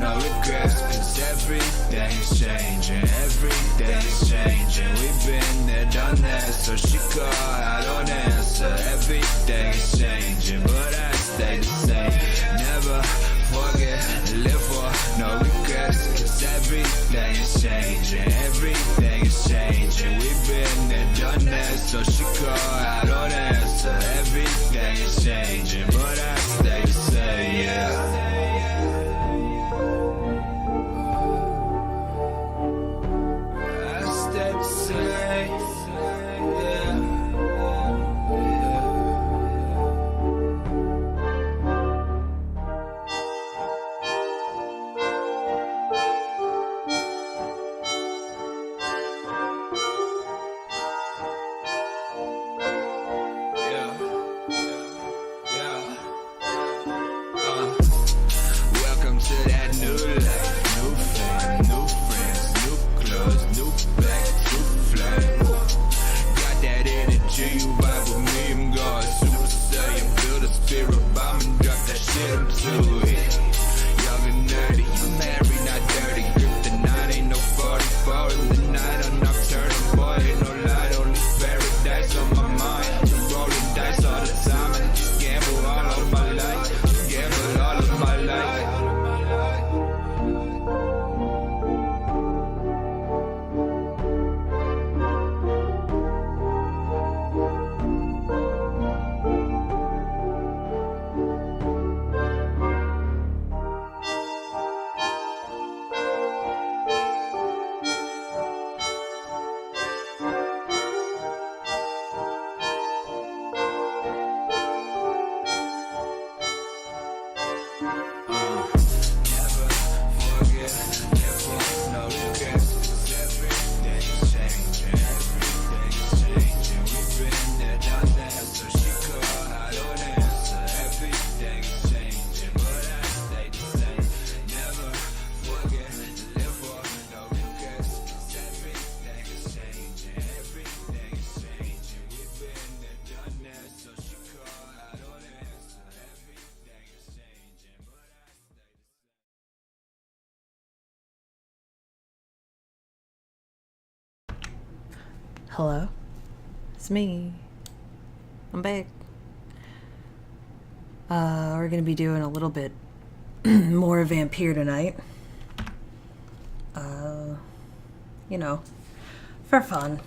no regrets, cause everything's changing, everything's changing. We've been there, done that, so she call, I don't answer. Everything's changing, but I stay the same. Never forget, live for no regrets, cause everything's changing, everything's changing. We've been there, done that, so she call, I don't answer. Everything's changing, but I stay the same, yeah. Hello, it's me. I'm back. We're gonna be doing a little bit more Vampyr tonight. You know, for fun.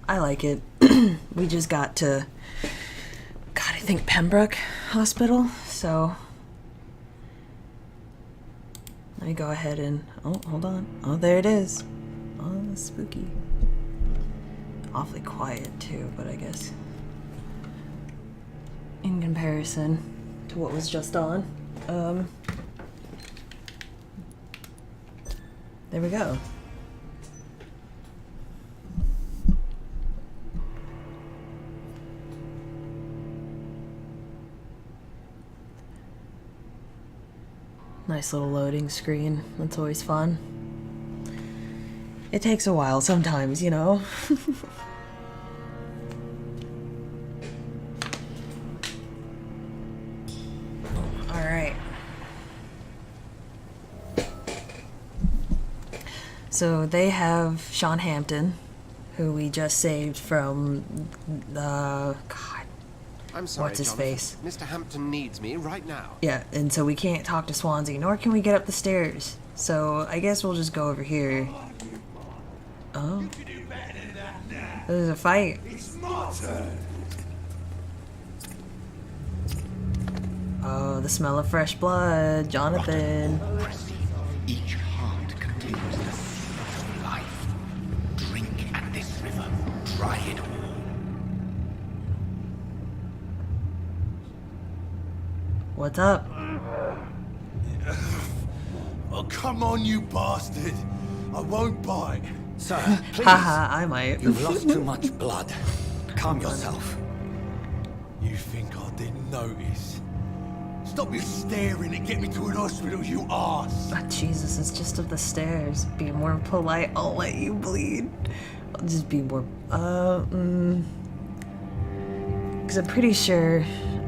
I like it. We just got to, God, I think Pembroke Hospital, so let me go ahead and, oh, hold on. Oh, there it is. Oh, that's spooky. Awfully quiet too, but I guess in comparison to what was just on. There we go. Nice little loading screen. That's always fun. It takes a while sometimes, you know. Alright. So they have Sean Hampton, who we just saved from the... God. I'm sorry, what's his Jonathan. face? Mr. Hampton needs me right now. Yeah, and so we can't talk to Swansea, nor can we get up the stairs. So I guess we'll just go over here. Oh. There's a fight. It's my turn. Oh, the smell of fresh blood. Jonathan. Each heart contains the seed of life. Drink at this river. Try it all. What's up? Oh, come on, you bastard. I won't bite. Sir, please. Haha, I might. You've lost too much blood. Calm yourself. You think I didn't notice? Stop your staring and get me to an hospital, you arse. Oh, Jesus, it's just up the stairs. Be more polite. I'll let you bleed. I'll just be more... Because I'm pretty sure...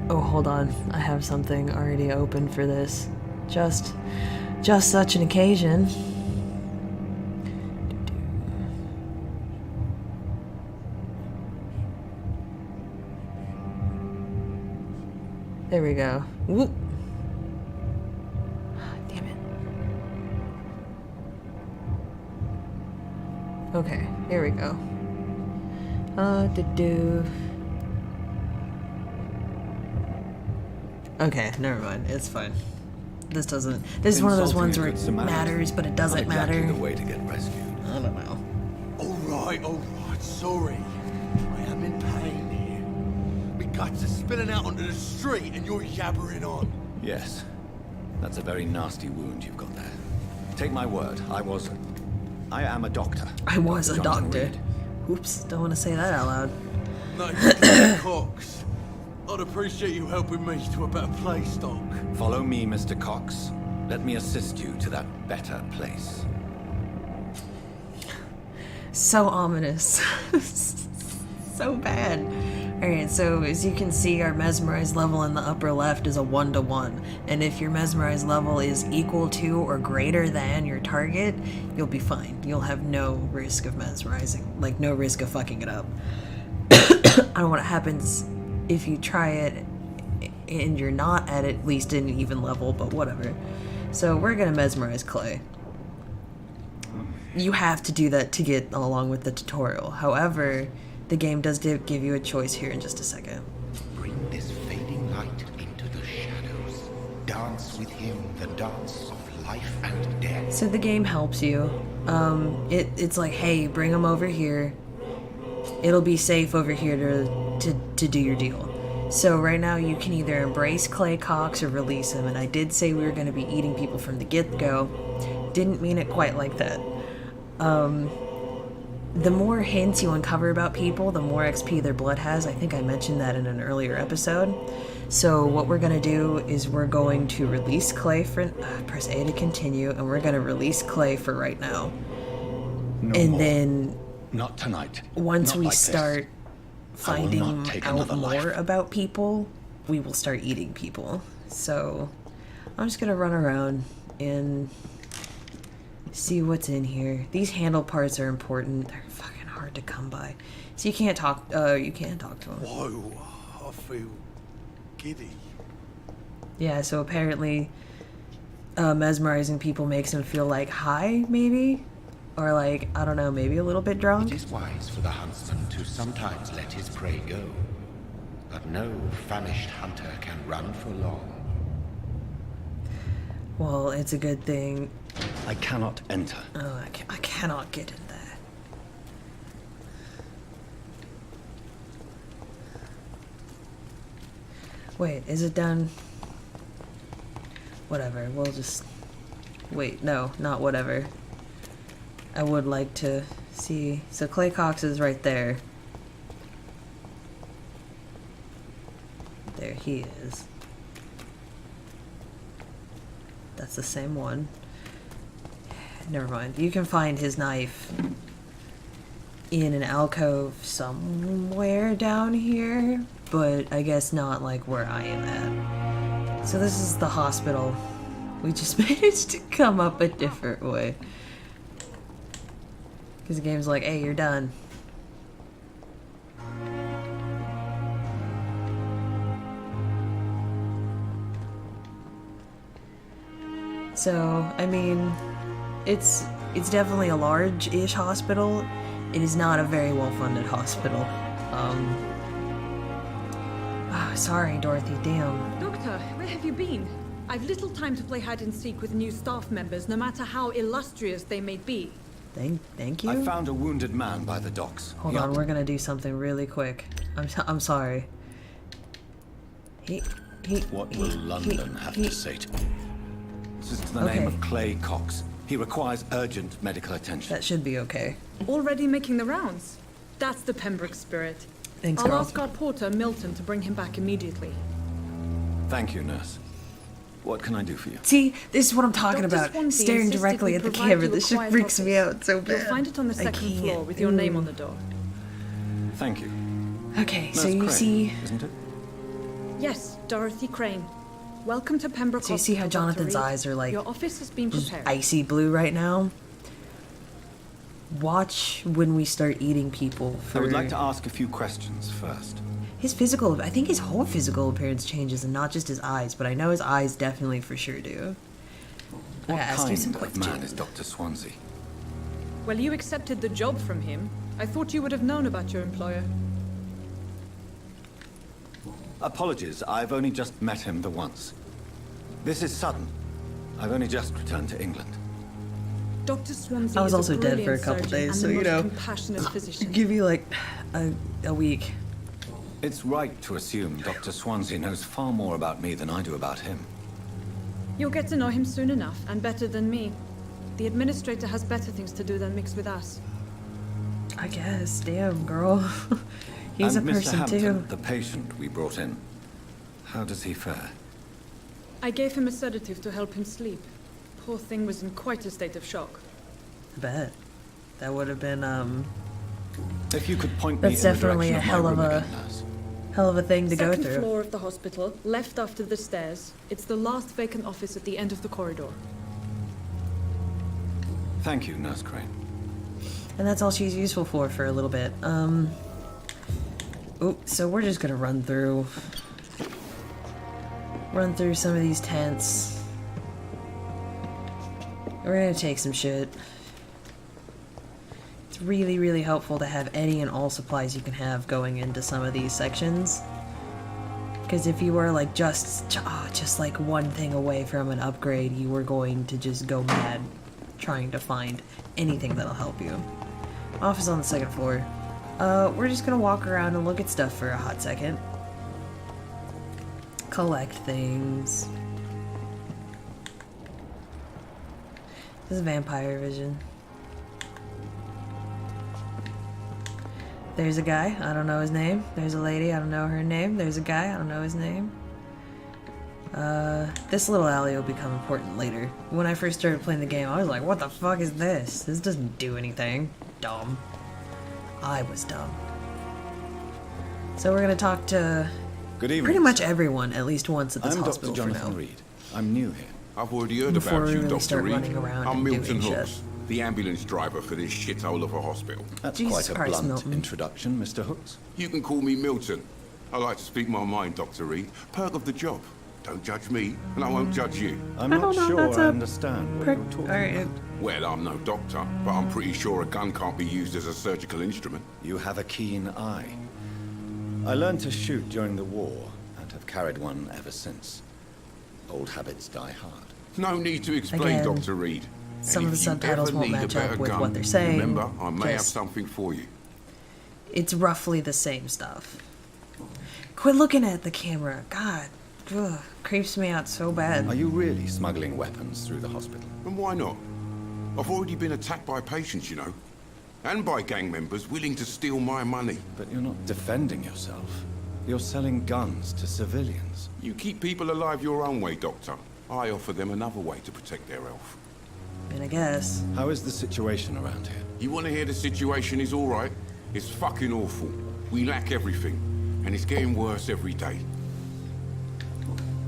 Oh, hold on. I have something already open for this. Just just such an occasion. There we go. Whoop. Damn it. Okay, here we go. Okay, never mind. It's fine. This doesn't. This is one of those ones where it matters, but it doesn't matter. The way to get rescued. I don't know. All right. Sorry. I am in pain here. My guts are spilling out onto the street, and you're yabbering on. Yes. That's a very nasty wound you've got there. Take my word, I am a doctor. I was a Dr. Jonathan doctor. Reed. Oops, don't want to say that out loud. No, Cox. I'd appreciate you helping me to a better place, Doc. Follow me, Mr. Cox. Let me assist you to that better place. So ominous. So bad. Alright, so as you can see, our mesmerized level in the upper left is a 1-to-1. And if your mesmerized level is equal to or greater than your target, you'll be fine. You'll have no risk of mesmerizing. Like, no risk of fucking it up. I don't know what happens if you try it and you're not at least an even level, but whatever. So we're gonna mesmerize Clay. You have to do that to get along with the tutorial. However, the game does give you a choice here in just a second. Bring this fading light into the shadows. Dance with him the dance of life and death. So the game helps you. It's like, hey, bring him over here. It'll be safe over here to do your deal. So right now you can either embrace Clay Cox or release him. And I did say we were going to be eating people from the get-go. Didn't mean it quite like that. The more hints you uncover about people, the more XP their blood has. I think I mentioned that in an earlier episode. So what we're going to do is we're going to release Clay for... press A to continue, and we're going to release Clay for right now. No And more. then Not tonight. once Not we like this. start I will finding not take out another more life. about people, we will start eating people. So I'm just going to run around and see what's in here. These handle parts are important. They're fucking hard to come by. So you can't talk. You can't talk to them. Whoa, I feel giddy. Yeah. So apparently, mesmerizing people makes them feel like high, maybe, or like I don't know, maybe a little bit drunk. It is wise for the huntsman to sometimes let his prey go, but no famished hunter can run for long. Well, it's a good thing. I cannot enter. Oh, I cannot get in there. Wait, is it done? Whatever, we'll just... Wait, no, not whatever. I would like to see... So Clay Cox is right there. There he is. That's the same one. Never mind. You can find his knife in an alcove somewhere down here, but I guess not like where I am at. So this is the hospital. We just managed to come up a different way. Because the game's like, hey, you're done. So, I mean, it's definitely a large-ish hospital. It is not a very well-funded hospital. Sorry, Dorothy, damn. Doctor, where have you been? I've little time to play hide and seek with new staff members, no matter how illustrious they may be. Thank you. I found a wounded man by the docks. Hold on, we're gonna do something really quick. I'm sorry. What will London have to say to me? This is the name of Clay Cox. He requires urgent medical attention. That should be okay. Already making the rounds. That's the Pembroke spirit. Thanks, I'll girl. ask our porter, Milton, to bring him back immediately. Thank you, nurse. What can I do for you? See, this is what I'm talking Dr. about. Swansea Staring insisted directly we at the provide camera. you a This shit quiet freaks me office. out so bad. You'll find it on the I second can't. floor with your name on the door. Thank you. Okay, so Nurse you Crane, see... isn't it? Yes, Dorothy Crane. Welcome to Pembroke So you see how Hospital, Dr. Jonathan's Reed. eyes are like Your office has been just prepared. icy blue right now? Watch when we start eating people. I would like to ask a few questions first. His physical, I think his whole physical appearance changes, and not just his eyes, but I know his eyes definitely for sure do. I What gotta ask you kind some of questions. man is Dr. Swansea? Well, you accepted the job from him. I thought you would have known about your employer. Apologies, I've only just met him the once. This is sudden. I've only just returned to England. Dr. Swansea I was is also a dead for a brilliant couple surgeon days, and so the you most know. compassionate physician. Give you like a week. It's right to assume Dr. Swansea knows far more about me than I do about him. You'll get to know him soon enough, and better than me. The administrator has better things to do than mix with us. I guess. Damn, girl. He's And a Mr. person Hampton, too. the patient we brought in, how does he fare? I gave him a sedative to help him sleep. Poor thing was in quite a state of shock. I bet. That would have been, If you could point me That's in the definitely direction a of my hell of room a- again, nurse. hell of a thing to go Second through. floor of the hospital, left after the stairs. It's the last vacant office at the end of the corridor. Thank you, Nurse Crane. And that's all she's useful for a little bit. Oh, so we're just gonna run through some of these tents. We're gonna take some shit. It's really, really helpful to have any and all supplies you can have going into some of these sections. Because if you were like just like one thing away from an upgrade, you were going to just go mad trying to find anything that'll help you. Office on the second floor. We're just gonna walk around and look at stuff for a hot second. Collect things. This is vampire vision. There's a guy, I don't know his name. There's a lady, I don't know her name. There's a guy, I don't know his name. This little alley will become important later. When I first started playing the game, I was like, what the fuck is this? This doesn't do anything. Dumb. I was dumb. So we're gonna talk to Good evening. pretty much sir. everyone at least once at this I'm Dr. hospital for Jonathan now. Reed. I'm new here. I've already heard Before about we you, really Dr. start Reed. running around I'm and Milton doing Hooks, shit. the ambulance driver for this shithole of a hospital. That's Jesus quite a Christ, blunt Milton. introduction, Mr. Hooks. You can call me Milton. I like to speak my mind, Dr. Reed. Perk of the job. Don't judge me, and I won't judge you. I'm I not don't know, sure that's I a understand what Prick. you're talking Alright. about. Well, I'm no doctor, but I'm pretty sure a gun can't be used as a surgical instrument. You have a keen eye. I learned to shoot during the war and have carried one ever since. Old habits die hard. No need to explain, Again, Dr. Reed. some And of if the you subtitles ever won't need a match up better with gun, what they're saying, remember, I may have just- something for you. It's roughly the same stuff. Quit looking at the camera. God. Ugh, creeps me out so bad. Are you really smuggling weapons through the hospital? And why not? I've already been attacked by patients, you know. And by gang members willing to steal my money. But you're not defending yourself. You're selling guns to civilians. You keep people alive your own way, Doctor. I offer them another way to protect their health. I mean, I guess. How is the situation around here? You want to hear the situation is all right? It's fucking awful. We lack everything. And it's getting worse every day.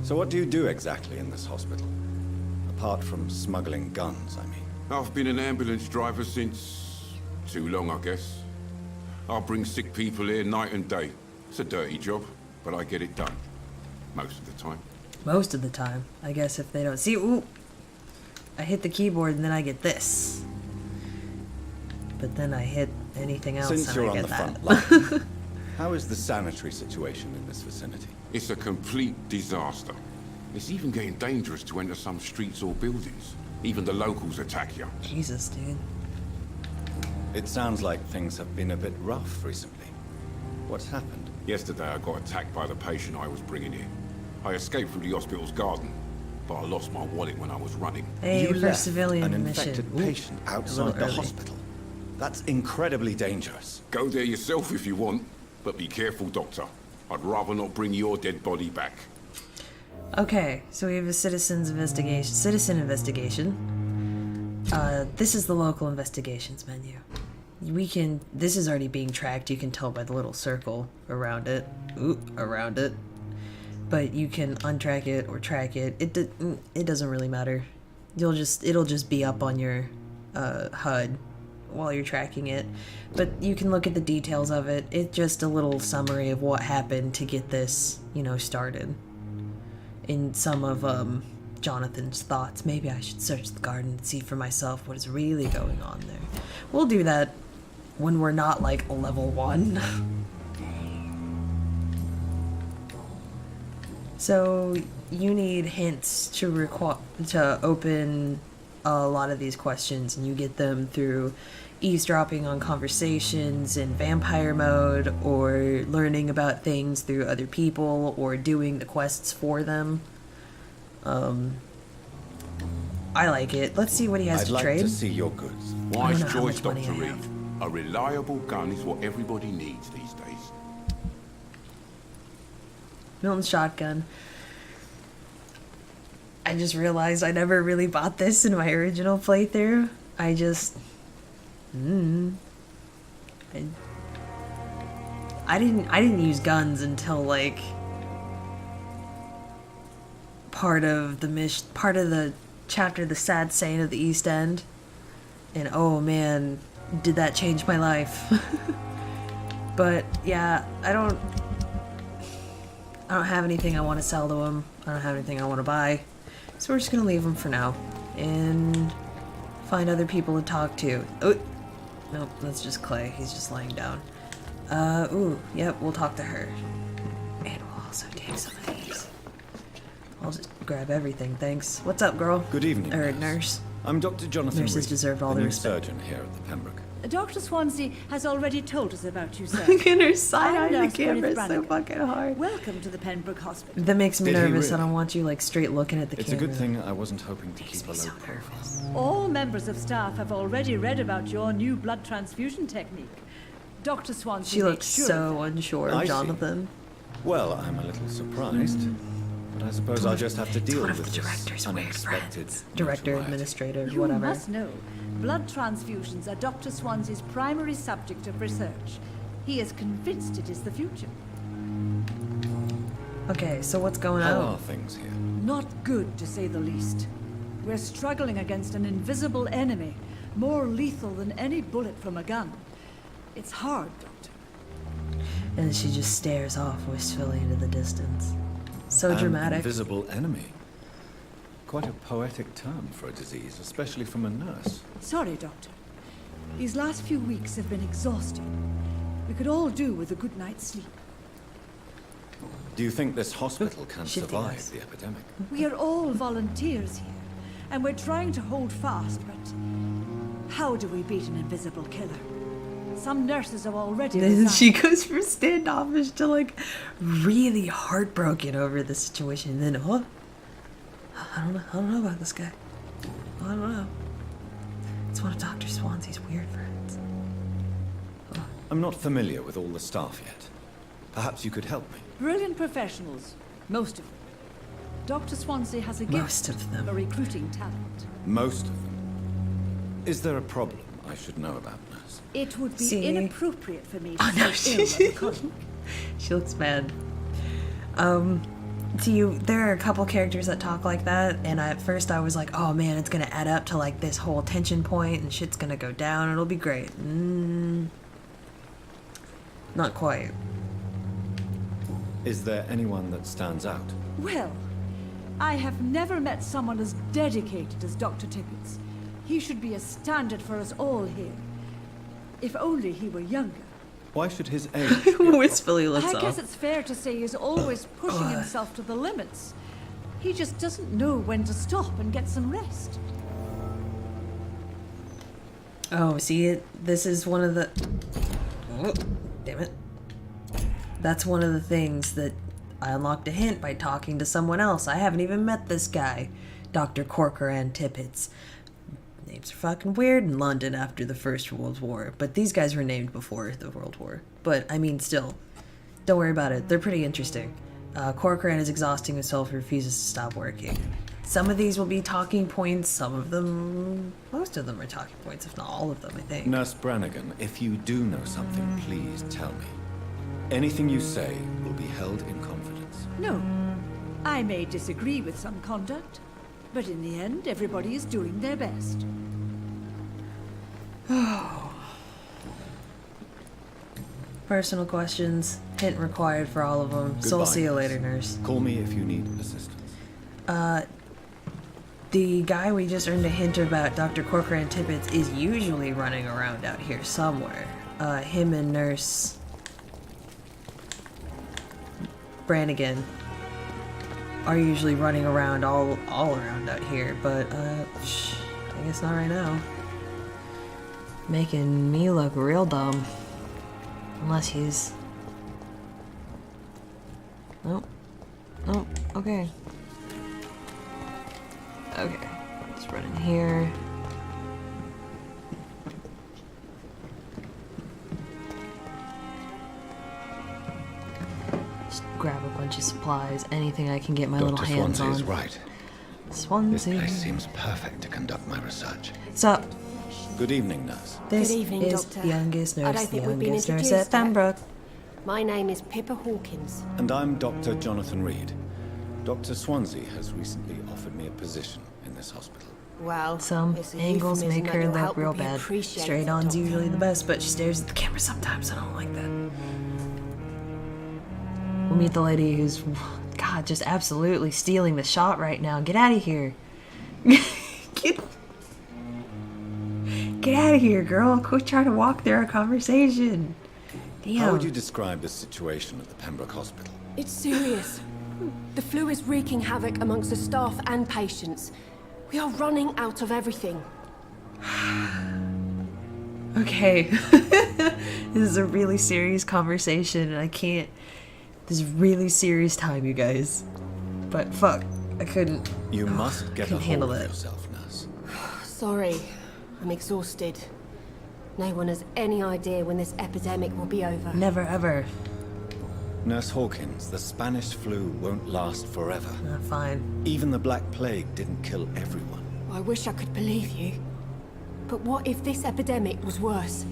So what do you do exactly in this hospital? Apart from smuggling guns, I mean. I've been an ambulance driver since... too long, I guess. I bring sick people here night and day. It's a dirty job, but I get it done. Most of the time. Most of the time. I guess if they don't see. Ooh! I hit the keyboard and then I get this. But then I hit anything else Since and you're I on get the that. front line, how is the sanitary situation in this vicinity? It's a complete disaster. It's even getting dangerous to enter some streets or buildings. Even the locals attack you. Jesus, dude. It sounds like things have been a bit rough recently. What's happened? Yesterday I got attacked by the patient I was bringing in. I escaped through the hospital's garden, but I lost my wallet when I was running. Hey, You for left civilian an mission. infected Ooh, patient a outside little the early. hospital. That's incredibly dangerous. Go there yourself if you want, but be careful, Doctor. I'd rather not bring your dead body back. Okay, so we have a citizen investigation. This is the local investigations menu. This is already being tracked, you can tell by the little circle around it. Ooh, around it. but you can untrack it or track it. It doesn't really matter. It'll just be up on your HUD while you're tracking it, but you can look at the details of it. It's just a little summary of what happened to get this, you know, started. In some of Jonathan's thoughts, maybe I should search the garden and see for myself what is really going on there. We'll do that when we're not like level 1. So you need hints to open a lot of these questions, and you get them through eavesdropping on conversations in vampire mode, or learning about things through other people, or doing the quests for them. I like it. Let's see what he has I'd to like trade. to see your goods. Wise know how choice, much money Dr. I Reed. have. A reliable gun is what everybody needs these days. Milton's shotgun. I just realized I never really bought this in my original playthrough. I just... I didn't use guns until like part of the chapter, The Sad Saint of the East End, and oh man, did that change my life. But yeah, I don't have anything I want to sell to him. I don't have anything I want to buy, so we're just gonna leave him for now and find other people to talk to. Oh, nope, that's just Clay. He's just laying down. Ooh, yep, we'll talk to her. And we'll also take some of these. I'll just grab everything, thanks. What's up, girl? Good evening, Nurse. I'm Dr. Jonathan Nurses Reed, deserve all the the new respect. surgeon here at the Pembroke. Dr. Swansea has already told us about you, sir. Look at her side I'm eye the Nurse camera Gwyneth so Brannigan. fucking hard. Welcome to the Pembroke Hospital. That makes me Did he nervous. I really? don't want you like straight looking at the It's camera. a good thing I wasn't hoping to Makes keep me a low so profile. nervous. All members of staff have already read about your new blood transfusion technique. Dr. Swansea She made looks sure so unsure I of see. Jonathan. Well, I'm a little surprised, but I suppose I'll just have to deal one with of the this director's weird unexpected friends. Director, notoriety. administrator, You whatever. must know, blood transfusions are Dr. Swansea's primary subject of research. He is convinced it is the future. Okay, so what's going How on? are things here? Not good, to say the least. We're struggling against an invisible enemy, more lethal than any bullet from a gun. It's hard, Doctor. And she just stares off wistfully into the distance. So An dramatic. invisible enemy. Quite a poetic term for a disease, especially from a nurse. Sorry, Doctor. These last few weeks have been exhausting. We could all do with a good night's sleep. Do you think this hospital can Shit, survive yes. the epidemic? We are all volunteers here, and we're trying to hold fast, but how do we beat an invisible killer? Some nurses have already Then resigned. she goes from standoffish to like really heartbroken over the situation. And then, oh, I don't know about this guy. I don't know. It's one of Dr. Swansea's weird friends. I'm not familiar with all the staff yet. Perhaps you could help me. Brilliant professionals, most of them. Dr. Swansea has a gift Most of them. for recruiting talent. Most of them. Is there a problem I should know about, nurse? It would be See? inappropriate for me to Oh, no, say ill of a colleague. She looks mad. There are a couple characters that talk like that, and at first I was like, oh man, it's gonna add up to like this whole tension point and shit's gonna go down, it'll be great. Not quite. Is there anyone that stands out? Well, I have never met someone as dedicated as Dr. Tippett. He should be a standard for us all here. If only he were younger. Why should his age be a Wistfully looks I guess off. it's fair to say he's always pushing himself to the limits. He just doesn't know when to stop and get some rest. Oh, see it? This is one of the... Oh, damn it. That's one of the things that I unlocked a hint by talking to someone else. I haven't even met this guy, Dr. Corcoran Tippett. Names are fucking weird in London after the First World War, but these guys were named before the World War. But, I mean, still, don't worry about it. They're pretty interesting. Corcoran is exhausting himself and refuses to stop working. Some of these will be talking points, some of them... Most of them are talking points, if not all of them, I think. Nurse Brannigan, if you do know something, please tell me. Anything you say will be held in confidence. No, I may disagree with some conduct, but in the end, everybody is doing their best. Personal questions. Hint required for all of them. So I'll Goodbye, see you nurse. later, nurse. Call me if you need assistance. The guy we just earned a hint about, Dr. Corcoran Tippett, is usually running around out here somewhere. Him and Nurse Brannigan are usually running around all around out here, but I guess not right now. Making me look real dumb. Unless he's... Nope. Nope. Okay. Okay. Just run in here. Just grab a bunch of supplies. Anything I can get my little Dr. hands Swansea is on. right. This Swansea. place seems perfect to conduct my research. So, Good evening, nurse. this Good evening, is Doctor. the youngest I nurse, don't the think we've been youngest nurse introduced at yet. Pembroke. My name is Pippa Hawkins. And I'm Dr. Jonathan Reed. Dr. Swansea has recently offered me a position in this hospital. Well, Some it's a angles euphemism make that her your look help will real be bad. appreciated, Straight on's Doctor. usually the best, but she stares at the camera sometimes. I don't like that. We'll meet the lady who's, God, just absolutely stealing the shot right now. Get out of here. Get out of here, girl. Quit trying to walk through our conversation. Damn. How would you describe the situation at the Pembroke Hospital? It's serious. The flu is wreaking havoc amongst the staff and patients. We are running out of everything. Okay. This is a really serious conversation, and I can't... This is really serious time, you guys. But fuck, I couldn't... You must get a couldn't hold handle of it. yourself, nurse. Sorry, I'm exhausted. No one has any idea when this epidemic will be over. Never ever. Nurse Hawkins, the Spanish flu won't last forever. Fine. Even the Black Plague didn't kill everyone. I wish I could believe you. But what if this epidemic was worse?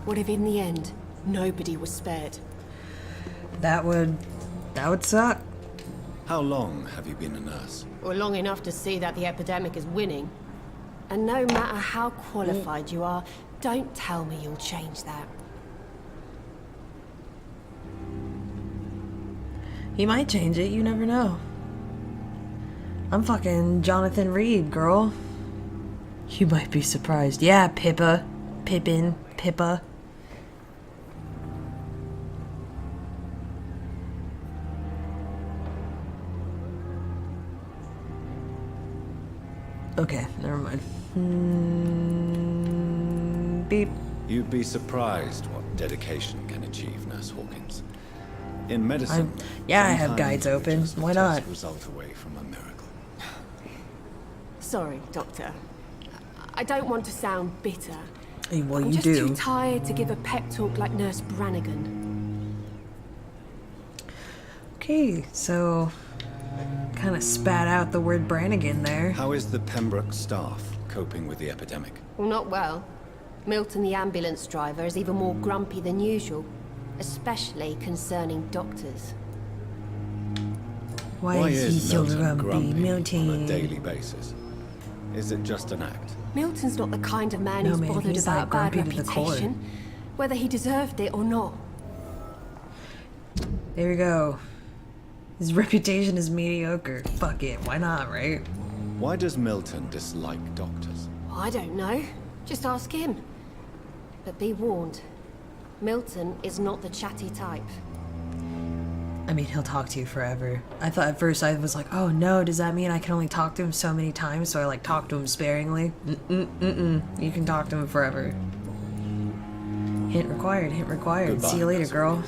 What if in the end, nobody was spared? That would suck. How long have you been a nurse? Or long enough to see that the epidemic is winning. And no matter how qualified you are, don't tell me you'll change that. He might change it, you never know. I'm fucking Jonathan Reed, girl. You might be surprised. Yeah, Pippa. Pippin. Pippa. Okay, never mind. Beep. You'd be surprised what dedication can achieve, Nurse Hawkins. In medicine, yeah, I have sometimes guides you open. just Why take not? the result away from a miracle. Sorry, Doctor. I don't want to sound bitter. Well, I'm you just do. too tired to give a pep talk like Nurse Brannigan. Okay, so kind of spat out the word Brannigan there. How is the Pembroke staff coping with the epidemic? Well, not well. Milton, the ambulance driver, is even more grumpy than usual, especially concerning doctors. Why is he so Milton grumpy? on a Milton. daily basis? Is it just an act? Milton's not the kind of man No, who's man, bothered he's, about like, a bad grumpy to the core. reputation, whether he deserved it or not. There we go. His reputation is mediocre. Fuck it, why not, right? Why does Milton dislike doctors? I don't know. Just ask him. But be warned, Milton is not the chatty type. I mean, he'll talk to you forever. I thought at first I was like, oh no, does that mean I can only talk to him so many times? So I like talk to him sparingly? You can talk to him forever. Hint required, hint required. Goodbye, See you later, Miss girl.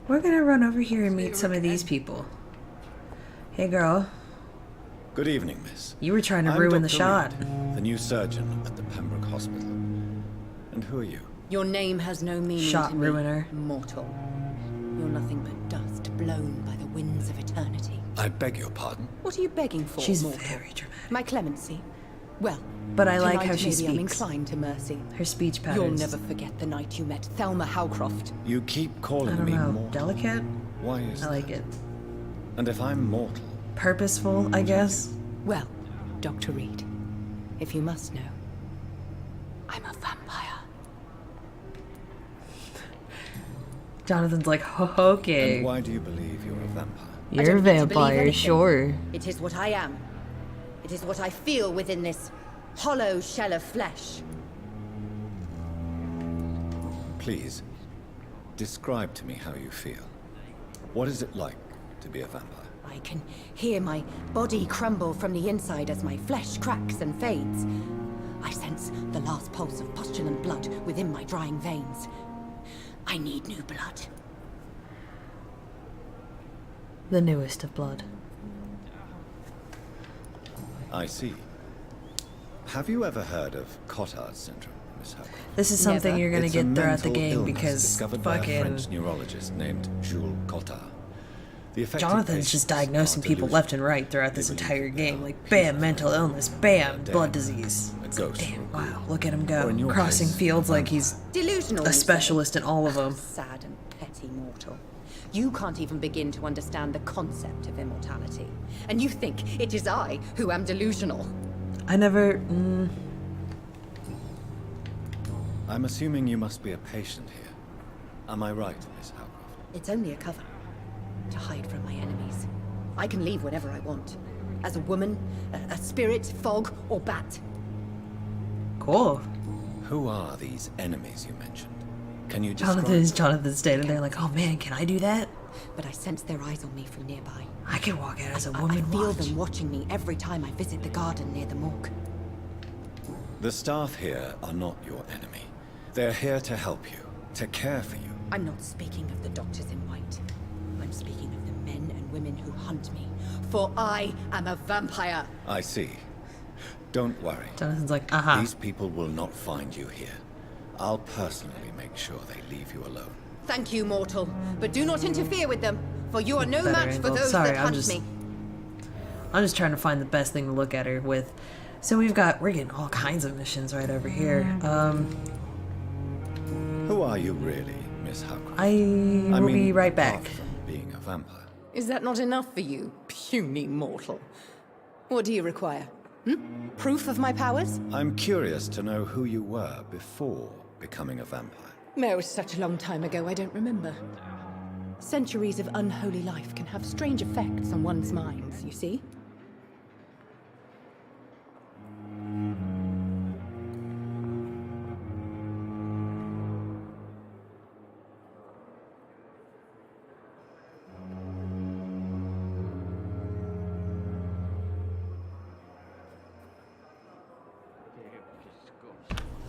We're gonna run over here and meet some of these people. Hey girl, Good evening, miss. you were trying to I'm ruin the Dr. shot. Reed, the new surgeon at the Pembroke Hospital. And who are you? Your name has no meaning Shot to me, ruiner. mortal. You're nothing but dust blown by the winds of eternity. I beg your pardon? What are you begging for, She's mortal? very dramatic. My clemency? Well, But I like tonight how she maybe I'm speaks. inclined to mercy. Her speech You'll patterns. never forget the night you met Thelma Howcroft. You keep calling I don't me know. mortal. Delicate? Why is I like that? it. And if I'm mortal, Purposeful, I guess. Well, Dr. Reed, if you must know, I'm a vampire. Jonathan's like, okay. and why do you believe you're a vampire? I You're a don't need to believe vampire, anything. sure. It is what I am. It is what I feel within this hollow shell of flesh. Please, describe to me how you feel. What is it like to be a vampire? I can hear my body crumble from the inside as my flesh cracks and fades. I sense the last pulse of postulant blood within my drying veins. I need new blood. The newest of blood. I see. Have you ever heard of Cotard's syndrome, Miss Howcroft? This is something Never. you're gonna It's a get throughout the mental game illness because discovered by a fucking French neurologist named Jules Cotard. The affected Jonathan's just patients diagnosing are people delusional. left and right throughout this They believe entire they game. are Like, bam, peaceful, mental illness, bam, dead, blood disease. a It's like, ghost or a damn, ghoul. wow, look at him Or in go. your Crossing case, fields a like he's Delusional. a you say? specialist in all of them. Sad and petty mortal. You can't even begin to understand the concept of immortality. And you think it is I who am delusional. I never. I'm assuming you must be a patient here. Am I right, Miss Howcroft? It's only a cover. To hide from my enemies. I can leave whenever I want. As a woman, a spirit, fog, or bat. Cool. Who are these enemies you mentioned? Can you describe? Jonathan's standing there like, oh man, can I do that? But I sense their eyes on me from nearby. I can walk out as a I woman. feel Watch. them watching me every time I visit the garden near the morgue. The staff here are not your enemy. They're here to help you, to care for you. I'm not speaking of the doctors in white. I'm speaking of the men and women who hunt me. For I am a vampire. I see. Don't worry. Jonathan's like, aha. These people will not find you here. I'll personally make sure they leave you alone. Thank you, mortal. But do not interfere with them, for you are no Better match for angle. those Sorry, that I'm hunt just- me. I'm just trying to find the best thing to look at her with. So we're getting all kinds of missions right over here. Who are you really, Miss Howcroft? I will be right back. apart from being a vampire. Is that not enough for you, puny mortal? What do you require? Proof of my powers? I'm curious to know who you were before becoming a vampire. No, it was such a long time ago, I don't remember. Centuries of unholy life can have strange effects on one's minds, you see?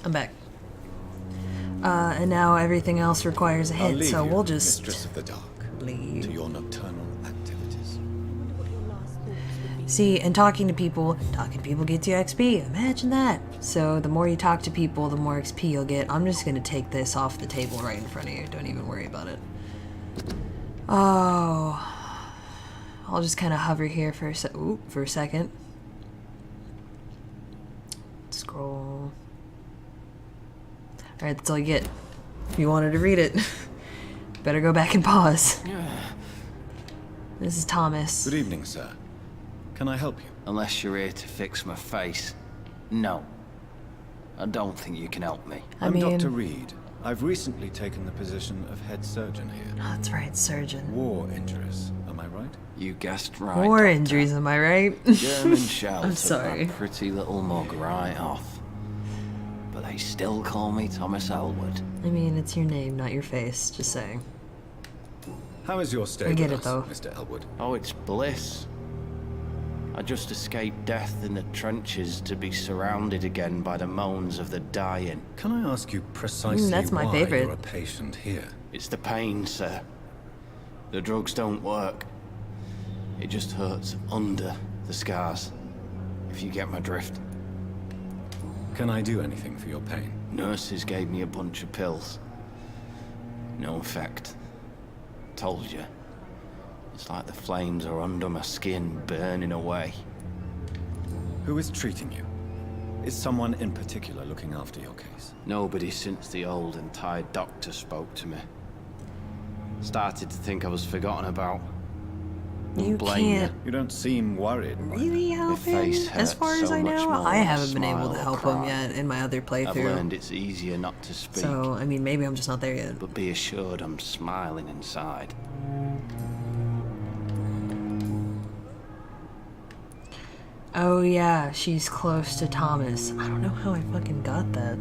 I'm back. And now everything else requires a I'll hit, leave so you, we'll just Mistress of the Dark, leave. to your nocturnal activities. See, and talking to people gets you XP. Imagine that. So the more you talk to people, the more XP you'll get. I'm just gonna take this off the table right in front of you. Don't even worry about it. Oh, I'll just kind of hover here for a second. Scroll. All right, that's all you get. If you wanted to read it, better go back and pause. This is Thomas. Good evening, sir. Can I help you? Unless you're here to fix my face. No. I don't think you can help me. I'm Dr. Reed. I've recently taken the position of head surgeon here. Oh, that's right, surgeon. War injuries, am I right? You guessed right. War Doctor. injuries, am I right? German shell I'm took sorry. that pretty little mug right off. But they still call me Thomas Elwood. I mean, it's your name, not your face. Just saying. How is your stay We get with it, us, though. Mr. Elwood? Oh, it's bliss. I just escaped death in the trenches to be surrounded again by the moans of the dying. Can I ask you precisely that's my why favorite. you're a patient here? It's the pain, sir. The drugs don't work. It just hurts under the scars, if you get my drift. Can I do anything for your pain? Nurses gave me a bunch of pills. No effect. Told you. It's like the flames are under my skin, burning away. Who is treating you? Is someone in particular looking after your case? Nobody since the old and tired doctor spoke to me. Started to think I was forgotten about. You Blame can't You don't seem worried. really help him, face as hurts far as so I much know. more I when haven't been able smile to or help him cry. yet in my other I've playthrough. learned it's easier not to speak. So, I mean, maybe I'm just not there yet. But be assured I'm smiling inside. Oh yeah, she's close to Thomas. I don't know how I fucking got that.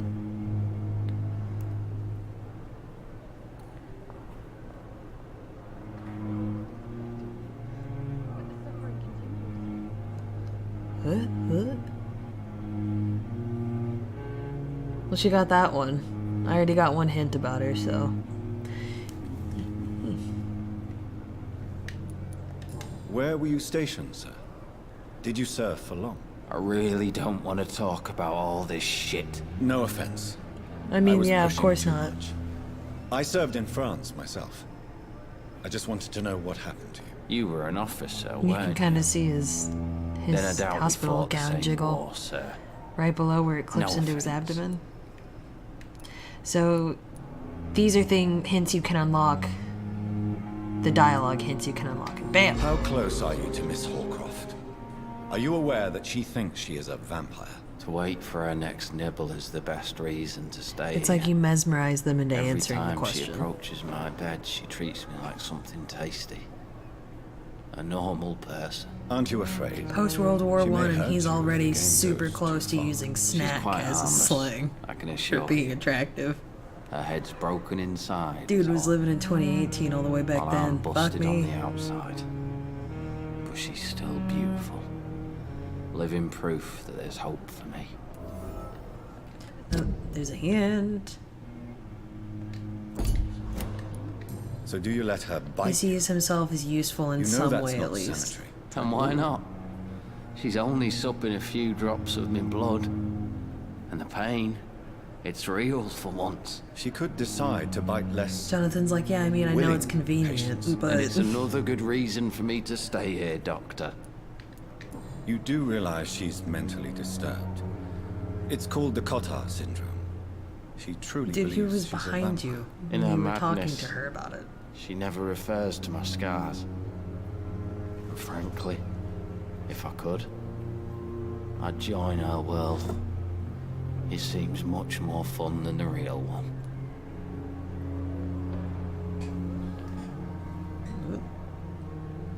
What? Well, she got that one. I already got one hint about her, so. Where were you stationed, sir? Did you serve for long? I really don't want to talk about all this shit. No offense. I mean, was yeah, of pushing course too not. much. I served in France myself. I just wanted to know what happened to you. You were an officer, You weren't can kind of see his Then I doubt we hospital fought the gown same jiggle war, sir. right below where it clips No into his offense. abdomen. So these are hints you can unlock. The dialogue hints you can unlock. Bam! How close are you to Miss Horcroft? Are you aware that she thinks she is a vampire? To wait for her next nibble is the best reason to stay It's here. like you mesmerize them into Every answering the time she question. approaches my bed, she treats me like something tasty. A normal person. Aren't you afraid? Post World War She may I, and hurt he's you if the already game super goes close too to far. using She's snack quite as a harmless, slang I can for assure you. being attractive. Her head's broken inside. Dude is was all. living in 2018 all the way back While then. I'm Fuck busted on me. the outside. But she's still beautiful. Living proof that there's hope for me. Oh, there's a hint. So do you let her bite? He sees himself as useful in You know some that's way not at least. sanitary. And why not? She's only supping a few drops of my blood. And the pain, it's real for once. She could decide to bite less. Jonathan's like, yeah, I mean, I know Willing it's convenient, patience. but And it's another good reason for me to stay here, Doctor. You do realize she's mentally disturbed. It's called the Cotard syndrome. She truly dude, believes he was she's a behind vampire. you In when her you were talking madness. to her about it. She never refers to my scars. And frankly, if I could, I'd join her world. It seems much more fun than the real one.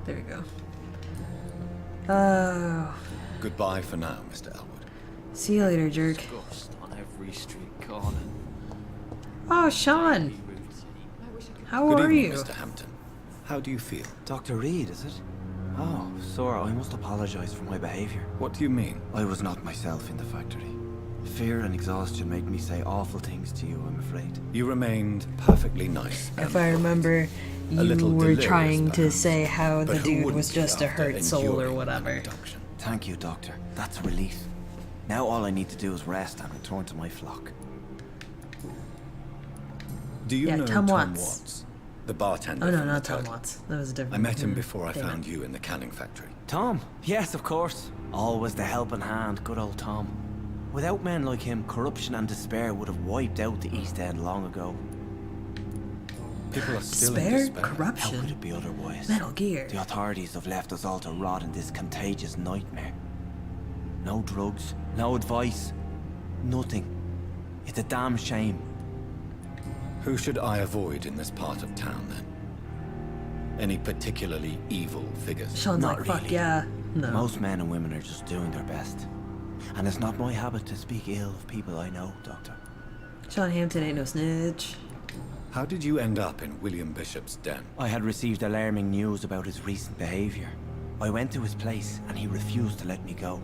There we go. Oh, Goodbye for now, Mr. Elwood. see you later, jerk. Disgust on every street corner. Oh, Sean, how Good are evening, you? Mr. Hampton. How do you feel? Dr. Reed, is it? Oh, sir, I must apologize for my behavior. What do you mean? I was not myself in the factory. Fear and exhaustion made me say awful things to you, I'm afraid. You remained perfectly nice. If I remember, A you little were delirious, trying to perhaps. say how But the who dude wouldn't was be just a after hurt soul or enduring an whatever. abduction? Thank you, Doctor. That's a relief. Now all I need to do is rest and return to my flock. Do you Yeah, know Tom Tom Watts. Watts? The bartender Oh no, from not the Tom Turtle. Watts. That was a different. I met him before I damn it. found you in the canning factory. Tom? Yes, of course. Always the helping hand, good old Tom. Without men like him, corruption and despair would have wiped out the East End long ago. People are still in Despair? despair. How could Corruption? it be otherwise? Metal Gear. The authorities have left us all to rot in this contagious nightmare. No drugs, no advice, nothing. It's a damn shame. Who should I avoid in this part of town, then? Any particularly evil figures? Sean's Not like, fuck really. yeah. No. Most men and women are just doing their best. And it's not my habit to speak ill of people I know, Doctor. Sean Hampton ain't no snitch. How did you end up in William Bishop's den? I had received alarming news about his recent behavior. I went to his place and he refused to let me go.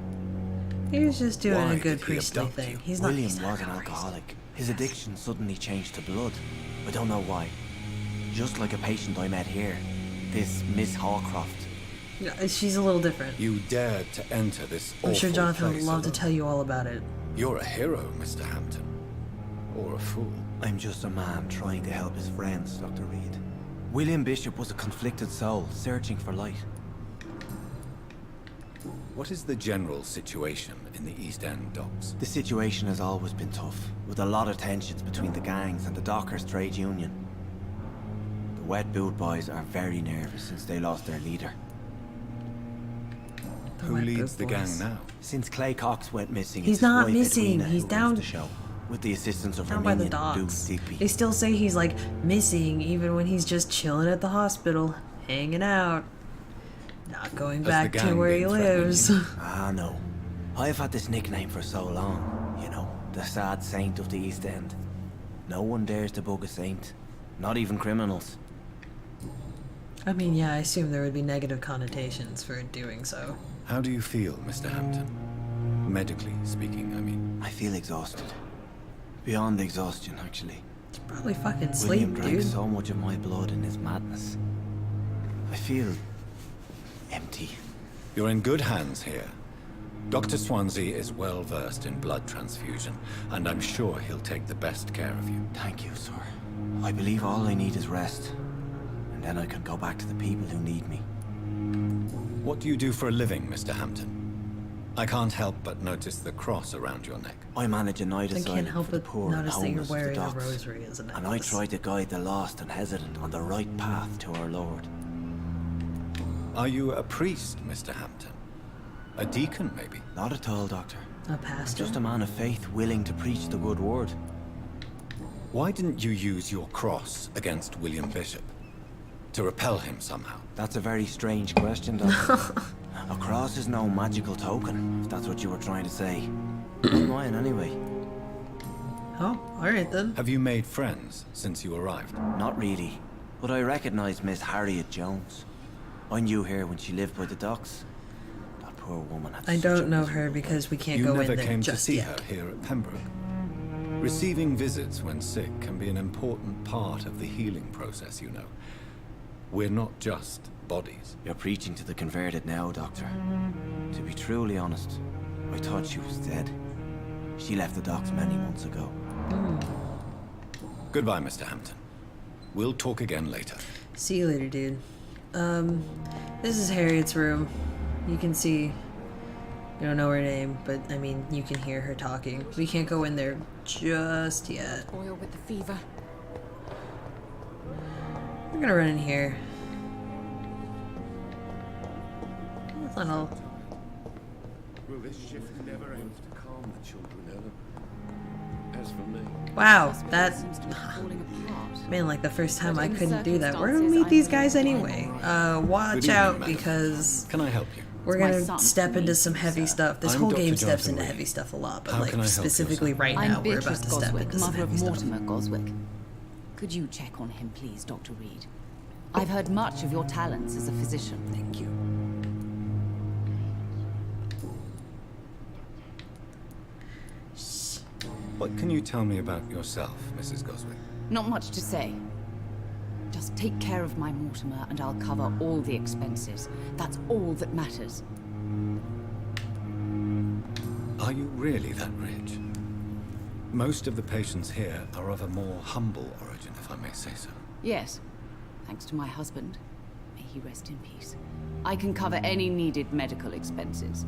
He was just doing Why a good did he priestly abduct thing. you? He's not. William He's not was an a priest. alcoholic. His addiction suddenly changed to blood. I don't know why. Just like a patient I met here. This Miss Hawcroft. No, she's a little different. You dared to enter this I'm sure awful Jonathan would place love to alone. tell you all about it. You're a hero, Mr. Hampton. Or a fool. I'm just a man trying to help his friends, Dr. Reed. William Bishop was a conflicted soul, searching for light. What is the general situation in the East End docks? The situation has always been tough, with a lot of tensions between the gangs and the dockers' trade union. The wet boot boys are very nervous since they lost their leader. Who leads the gang now? Since Clay Cox went missing, He's it's his not wife, missing. Edwina, He's who down- runs the show, with the assistance of her Down by the minion, docks. Duke Digby. They still say he's like missing even when he's just chilling at the hospital, hanging out, not going back to where he lives. Ah, no. I've had this nickname for so long, you know, the sad saint of the East End. No one dares to bug a saint, not even criminals. I mean, yeah, I assume there would be negative connotations for doing so. How do you feel, Mr. Hampton? Medically speaking, I mean. I feel exhausted. Beyond exhaustion, actually. It's probably fucking sleep, William drank dude. so much of my blood in his madness. I feel empty. You're in good hands here. Dr. Swansea is well versed in blood transfusion, and I'm sure he'll take the best care of you. Thank you, sir. I believe all I need is rest. And then I can go back to the people who need me. What do you do for a living, Mr. Hampton? I can't help but notice the cross around your neck. I manage a night I can't asylum help for the but poor and notice that you're homeless of the wearing a docks. rosary as a necklace. And I try to guide the lost and hesitant on the right path to our Lord. Are you a priest, Mr. Hampton? A deacon, maybe? Not at all, Doctor. A I'm pastor? just a man of faith willing to preach the good word. Why didn't you use your cross against William Bishop? To repel him somehow? That's a very strange question, Doctor. A cross is no magical token, if that's what you were trying to say. Not mine, anyway. Oh, alright then. Have you made friends since you arrived? Not really. But I recognize Miss Harriet Jones. I knew her when she lived by the docks. That poor woman had I such a don't know miserable her because we can't You go never in there came to just see yet. her here at Pembroke. Receiving visits when sick can be an important part of the healing process, you know. We're not just bodies. You're preaching to the converted now, Doctor. To be truly honest, I thought she was dead. She left the docks many months ago. Goodbye, Mr. Hampton. We'll talk again later. See you later, dude. This is Harriet's room. You can see, you don't know her name, but I mean, you can hear her talking. We can't go in there just yet. Oil with the fever. We're gonna run in here. Little. Well, this shift never ends to calm the children, Ellen. As for me, Wow, that Seems to be falling apart. man, like the first time But I in the couldn't do that. We're gonna circumstances, meet these I'm guys really anyway. fine. Watch Good evening, out madam. because Can I help you? we're It's my gonna son, step into me, some heavy sir. stuff. This I'm whole Dr. game steps Jonathan into Reed. heavy stuff a lot, but How like can I help you, specifically sir? right I'm now, we're about Beatrice to step Goswick, into some mother of heavy stuff. Mortimer Goswick. Could you check on him, please, Dr. Reed? I've heard much of your talents as a physician. Thank you. What can you tell me about yourself, Mrs. Goswick? Not much to say. Just take care of my Mortimer and I'll cover all the expenses. That's all that matters. Are you really that rich? Most of the patients here are of a more humble origin, if I may say so. Yes, thanks to my husband. May he rest in peace. I can cover any needed medical expenses.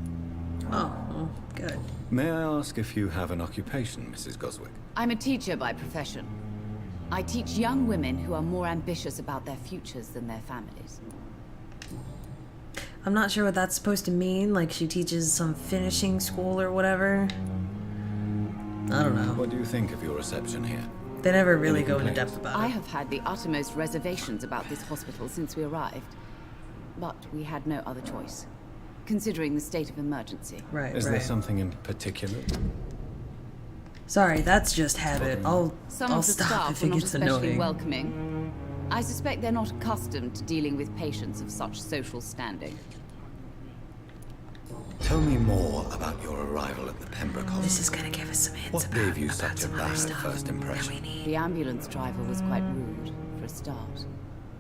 Oh, well, good. May I ask if you have an occupation, Mrs. Goswick? I'm a teacher by profession. I teach young women who are more ambitious about their futures than their families. I'm not sure what that's supposed to mean. Like she teaches some finishing school or whatever. I don't know. What do you think of your reception here? They never really Any go into complaints? depth about I it. have had the uttermost reservations about this hospital since we arrived. But we had no other choice, considering the state of emergency. Right, Is right. there something in particular? Sorry, that's just habit. I'll Some of the stop staff if were it not gets especially annoying. welcoming. I suspect they're not accustomed to dealing with patients of such social standing. Tell me more about your arrival at the Pembroke Hospital. This is gonna give us some hints What about, gave you about such a some other bad stuff first that impression? we need. The ambulance driver was quite rude, for a start.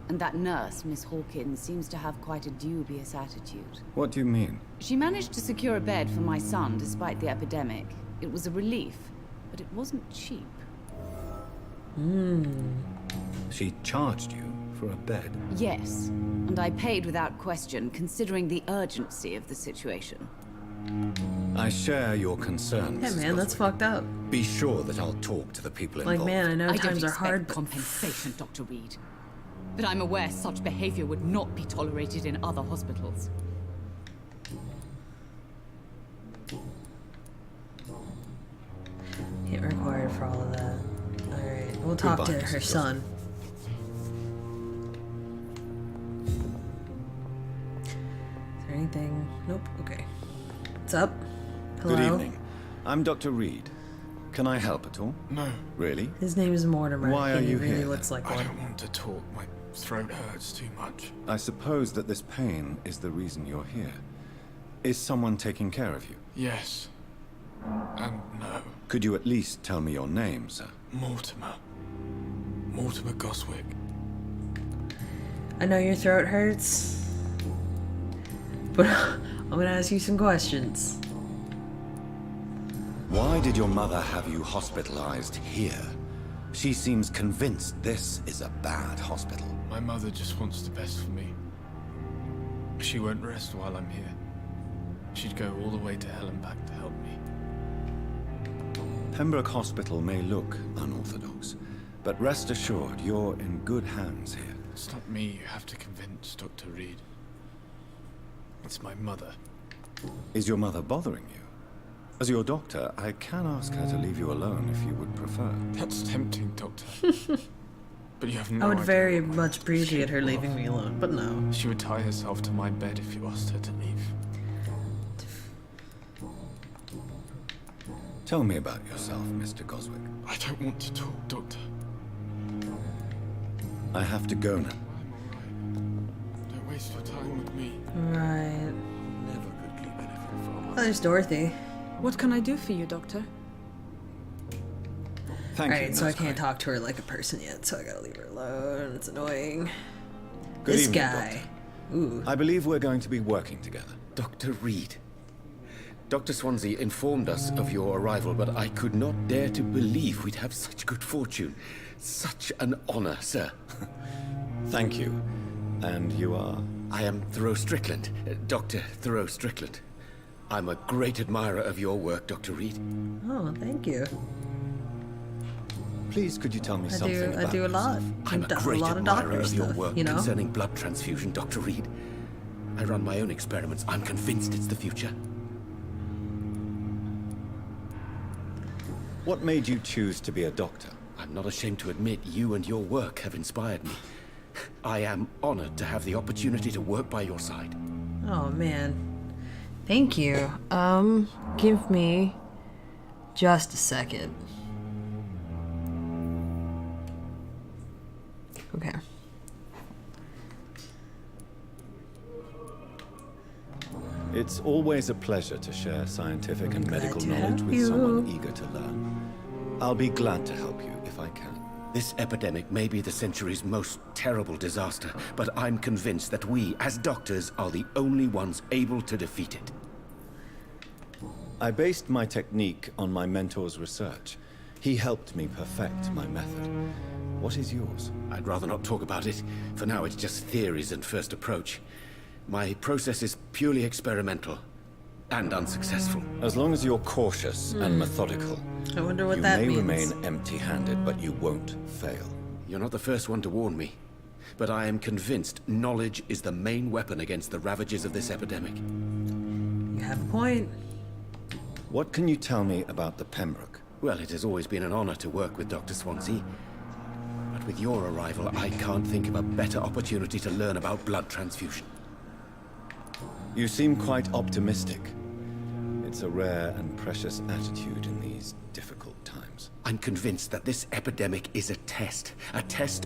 And that nurse, Miss Hawkins, seems to have quite a dubious attitude. What do you mean? She managed to secure a bed for my son despite the epidemic. It was a relief, but it wasn't cheap. She charged you for a bed? Yes, and I paid without question, considering the urgency of the situation. I share your concerns. Yeah, man, that's fucked up. Be sure that I'll talk to the people Like, involved. man, I know I times don't are hard, expect but compensation, Dr. Reed. But I'm aware such behavior would not be tolerated in other hospitals. hit required for all of that. Alright, we'll talk Goodbye, to her Mrs. son. Is there anything? Nope, okay. What's up? Hello? Good evening. I'm Dr. Reed. Can I help at all? No. Really? His name is Mortimer. Why are He you really here? looks like I one. don't want to talk. My throat hurts too much. I suppose that this pain is the reason you're here. Is someone taking care of you? Yes. And no. Could you at least tell me your name, sir? Mortimer. Mortimer Goswick. I know your throat hurts, but I'm gonna ask you some questions. Why did your mother have you hospitalized here? She seems convinced this is a bad hospital. My mother just wants the best for me. She won't rest while I'm here. She'd go all the way to hell and back to help me. Pembroke Hospital may look unorthodox, but rest assured you're in good hands here. It's not me you have to convince, Dr. Reed. It's my mother. Is your mother bothering you? As your doctor, I can ask her to leave you alone if you would prefer. That's tempting, Doctor. But you have no I would idea very what much appreciate her leaving me alone, but no. She would tie herself to my bed if you asked her to leave. Tell me about yourself, Mr. Goswick. I don't want to talk, Doctor. I have to go now. Don't waste your time with me. Right. Never could keep anything from Oh, there's Dorothy. What can I do for you, Doctor? Thank you, Alright, so I Nurse can't Hyde. talk to her like a person yet, so I gotta leave her alone. It's annoying. Good This evening, guy. Ooh. I believe we're going to be working together. Dr. Reed. Dr. Swansea informed us of your arrival, but I could not dare to believe we'd have such good fortune. Such an honor, sir. Thank you. And you are? I am Thoreau Strickland, Dr. Thoreau Strickland. I'm a great admirer of your work, Dr. Reed. Oh, thank you. Please, could you tell me I something do. about I do a lot. yourself? I'm I've a done great a lot of admirer doctor of your stuff, work you know. concerning blood transfusion, Dr. Reed. I run my own experiments. I'm convinced it's the future. What made you choose to be a doctor? I'm not ashamed to admit you and your work have inspired me. I am honored to have the opportunity to work by your side. Oh man. Thank you. Give me just a second. Okay. It's always a pleasure to share scientific and medical to knowledge help with you. someone eager to learn. I'll be glad to help you if I can. This epidemic may be the century's most terrible disaster, but I'm convinced that we, as doctors, are the only ones able to defeat it. I based my technique on my mentor's research. He helped me perfect my method. What is yours? I'd rather not talk about it. For now, it's just theories and first approach. My process is purely experimental and unsuccessful. As long as you're cautious and methodical, I wonder what you that may means. remain empty-handed, but you won't fail. You're not the first one to warn me, but I am convinced knowledge is the main weapon against the ravages of this epidemic. You have a point. What can you tell me about the Pembroke? Well, it has always been an honor to work with Dr. Swansea. But with your arrival, I can't think of a better opportunity to learn about blood transfusion. You seem quite optimistic. It's a rare and precious attitude in these difficult times. I'm convinced that this epidemic is a test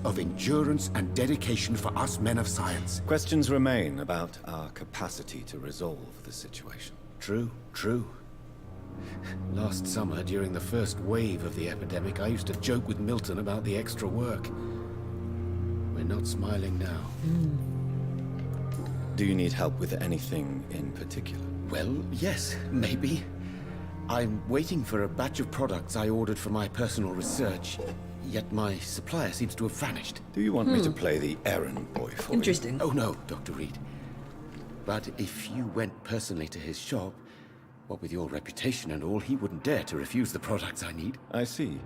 of endurance and dedication for us men of science. Questions remain about our capacity to resolve the situation. True, true. Last summer, during the first wave of the epidemic, I used to joke with Milton about the extra work. We're not smiling now. Do you need help with anything in particular? Well, yes, maybe. I'm waiting for a batch of products I ordered for my personal research. yet my supplier seems to have vanished. Do you want me to play the errand boy for you? Interesting. Oh no, Dr. Reed. But if you went personally to his shop, what with your reputation and all, he wouldn't dare to refuse the products I need. I see.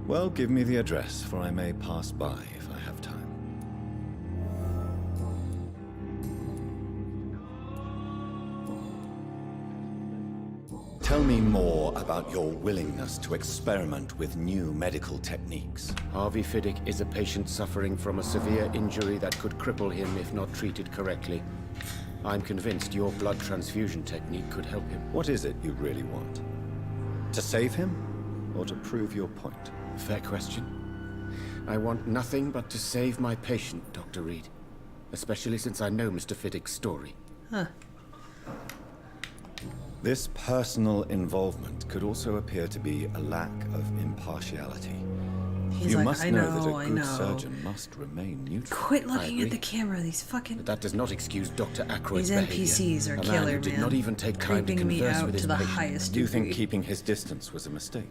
Well, give me the address, for I may pass by if I have time. Tell me more about your willingness to experiment with new medical techniques. Harvey Fiddick is a patient suffering from a severe injury that could cripple him if not treated correctly. I'm convinced your blood transfusion technique could help him. What is it you really want? To save him, or to prove your point? Fair question. I want nothing but to save my patient, Dr. Reed. Especially since I know Mr. Fiddick's story. Huh. This personal involvement could also appear to be a lack of impartiality. He's you like, must I know know, that a I good know. surgeon must remain neutral. Quit looking at the camera, these fucking... But that does not excuse Dr. Aykroyd's These behavior. NPCs are A man killer, who did man. not even take time to Creeping me converse out with his to the patient. highest Do you degree. think keeping his distance was a mistake?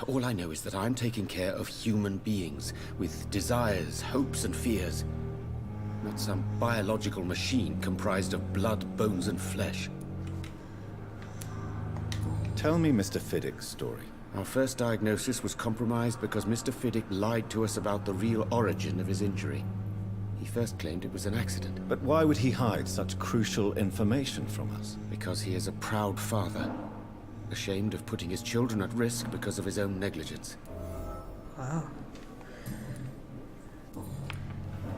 All I know is that I'm taking care of human beings with desires, hopes, and fears. Not some biological machine comprised of blood, bones, and flesh. Tell me Mr. Fiddick's story. Our first diagnosis was compromised because Mr. Fiddick lied to us about the real origin of his injury. He first claimed it was an accident. But why would he hide such crucial information from us? Because he is a proud father, ashamed of putting his children at risk because of his own negligence. Wow.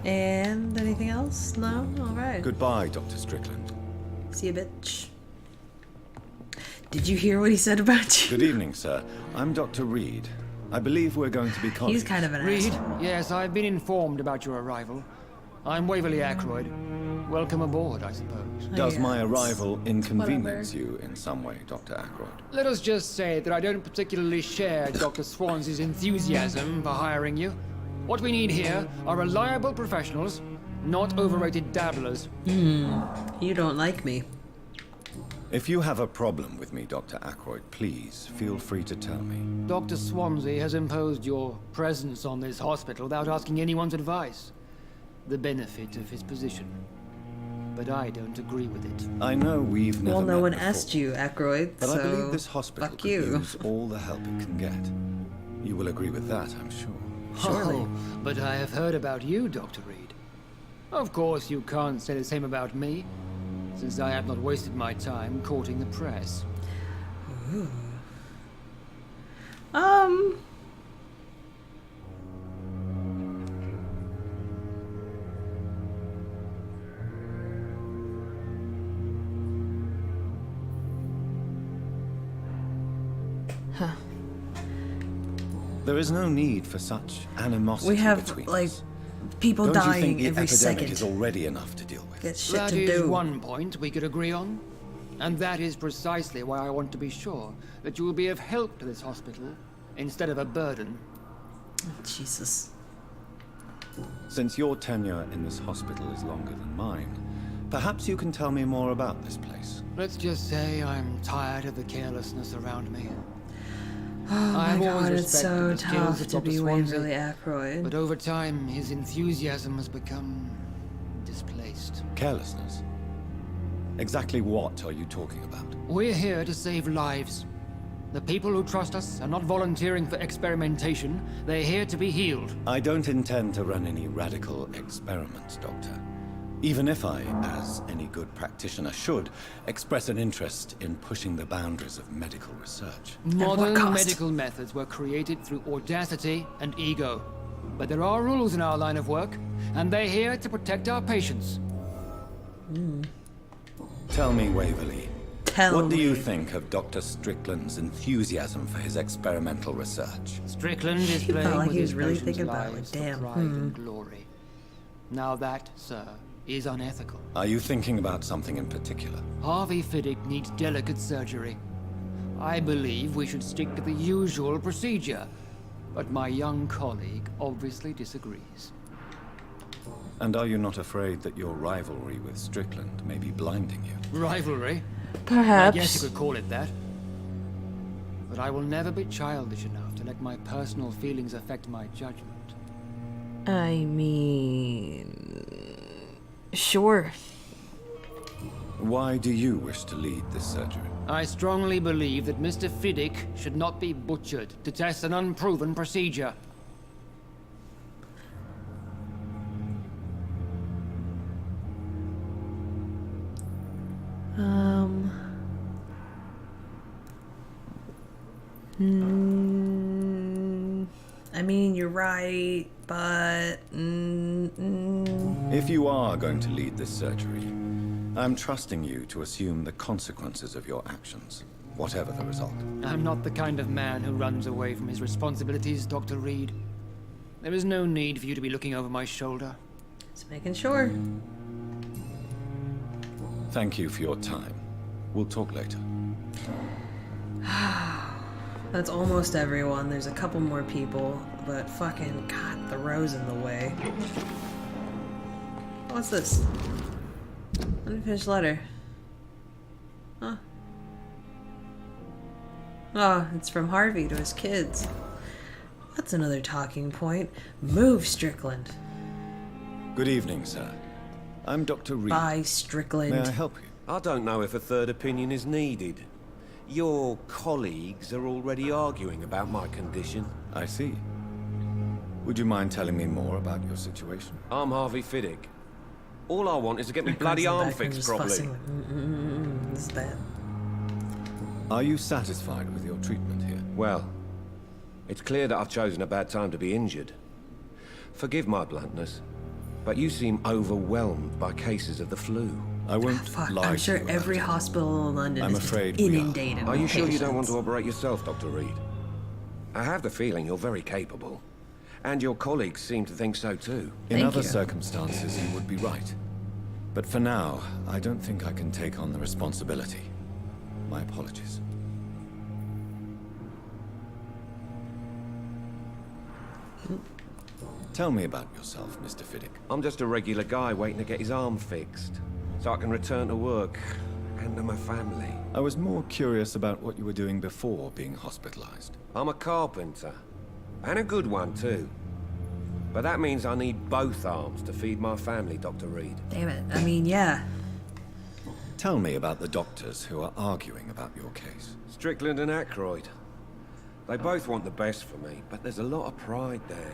And anything else? No? Alright. Goodbye, Dr. Strickland. See you, bitch. Did you hear what he said about you? Good evening, sir. I'm Dr. Reed. I believe we're going to be colleagues. He's kind of an Reed, asshole. yes, I've been informed about your arrival. I'm Waverly Aykroyd. Welcome aboard, I suppose. Does my arrival inconvenience you in some way, Dr. Aykroyd? Let us just say that I don't particularly share Dr. Swansey's enthusiasm for hiring you. What we need here are reliable professionals, not overrated dabblers. You don't like me. If you have a problem with me, Dr. Aykroyd, please feel free to tell me. Dr. Swansey has imposed your presence on this hospital without asking anyone's advice. The benefit of his position. But I don't agree with it. I know we've never Well, no met one before, asked you, Aykroyd, but so I believe this hospital fuck could you. use all the help it can get. You will agree with that, I'm sure. Surely. Oh, but I have heard about you, Dr. Reed. Of course, you can't say the same about me, since I have not wasted my time courting the press. Ooh. Huh. There is no need for such animosity We have, between like, us. people Don't you dying think the every epidemic second. is already enough to deal with? Get shit That to is do. one point we could agree on. And that is precisely why I want to be sure that you will be of help to this hospital instead of a burden. Jesus. Since your tenure in this hospital is longer than mine, perhaps you can tell me more about this place. Let's just say I'm tired of the carelessness around me. Oh my I've always god, it's respected so the skills tough of to Dr. be Swansea, Waverly Aykroyd. But over time, his enthusiasm has become displaced. Carelessness? Exactly what are you talking about? We're here to save lives. The people who trust us are not volunteering for experimentation. They're here to be healed. I don't intend to run any radical experiments, Doctor. Even if I, as any good practitioner should, express an interest in pushing the boundaries of medical research. Modern medical methods were created through audacity and ego. But there are rules in our line of work, and they're here to protect our patients. Tell me, Waverly, Tell what do you me. think of Dr. Strickland's enthusiasm for his experimental research? Strickland is He felt playing like with he was his really patients' thinking about it, lives like, damn, for pride and glory. Now that, sir, is unethical. Are you thinking about something in particular? Harvey Fiddick needs delicate surgery. I believe we should stick to the usual procedure, but my young colleague obviously disagrees. And are you not afraid that your rivalry with Strickland may be blinding you? Rivalry? Perhaps. I guess you could call it that. but I will never be childish enough to let my personal feelings affect my judgment. I mean... Sure. Why do you wish to lead this surgery? I strongly believe that Mr. Fiddick should not be butchered to test an unproven procedure. I mean, you're right, but... If you are going to lead this surgery, I'm trusting you to assume the consequences of your actions, whatever the result. I'm not the kind of man who runs away from his responsibilities, Dr. Reed. There is no need for you to be looking over my shoulder. Just making sure. Thank you for your time. We'll talk later. That's almost everyone. There's a couple more people, but fucking God, the row's in the way. What's this? Unfinished letter. Huh. Oh, it's from Harvey to his kids. That's another talking point. Move, Strickland. Good evening, sir. I'm Dr. Reed. Bye, Strickland. May I help you? I don't know if a third opinion is needed. Your colleagues are already arguing about my condition. I see. Would you mind telling me more about your situation? I'm Harvey Fiddick. All I want is to get my bloody arm fixed properly. This is bad. Are you satisfied with your treatment here? Well, it's clear that I've chosen a bad time to be injured. Forgive my bluntness, but you seem overwhelmed by cases of the flu. I won't lie. I'm sure every hospital in London I'm is afraid inundated. Are you with sure you don't patients. want to operate yourself, Dr. Reed? I have the feeling you're very capable. And your colleagues seem to think so too. In other circumstances, you would be right. But for now, I don't think I can take on the responsibility. My apologies. Tell me about yourself, Mr. Fiddick. I'm just a regular guy waiting to get his arm fixed, so I can return to work and to my family. I was more curious about what you were doing before being hospitalized. I'm a carpenter, and a good one too. But that means I need both arms to feed my family, Dr. Reed. Damn it. I mean, yeah. Tell me about the doctors who are arguing about your case. Strickland and Aykroyd. They both want the best for me, but there's a lot of pride there.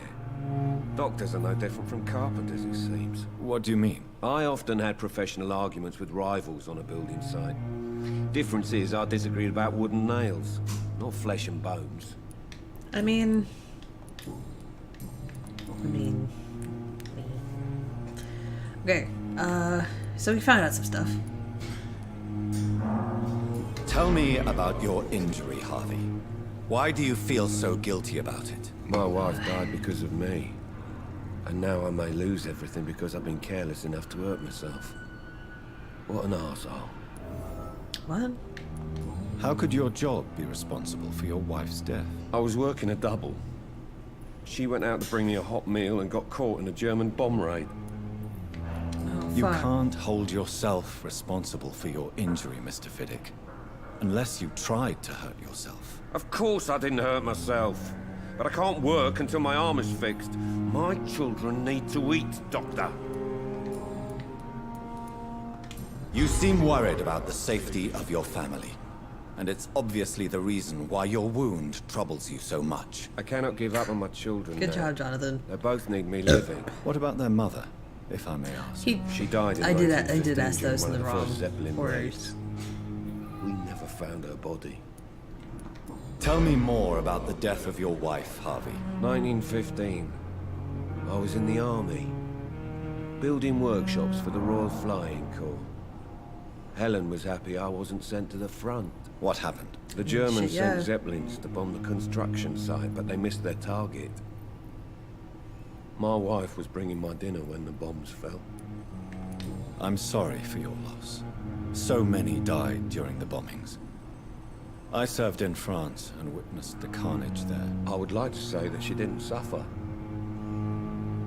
Doctors are no different from carpenters, it seems. What do you mean? I often had professional arguments with rivals on a building site. Difference is I disagreed about wooden nails, not flesh and bones. I mean... Okay, so we found out some stuff. Tell me about your injury, Harvey. Why do you feel so guilty about it? My wife died because of me. And now I may lose everything because I've been careless enough to hurt myself. What an arsehole. What? How could your job be responsible for your wife's death? I was working a double. She went out to bring me a hot meal and got caught in a German bomb raid. You can't hold yourself responsible for your injury, Mr. Fiddick. Unless you tried to hurt yourself. Of course I didn't hurt myself. But I can't work until my arm is fixed. My children need to eat, Doctor. You seem worried about the safety of your family. And it's obviously the reason why your wound troubles you so much. I cannot give up on my children. Good job, Jonathan. They both need me living. What about their mother, if I may ask? She died in I did 1915 ask those in during the one of wrong first Zeppelin orders. raids. We never found her body. Tell me more about the death of your wife, Harvey. 1915. I was in the army, building workshops for the Royal Flying Corps. Helen was happy I wasn't sent to the front. What happened? The Germans Shit, yeah. sent Zeppelins to bomb the construction site, but they missed their target. My wife was bringing my dinner when the bombs fell. I'm sorry for your loss. So many died during the bombings. I served in France and witnessed the carnage there. I would like to say that she didn't suffer.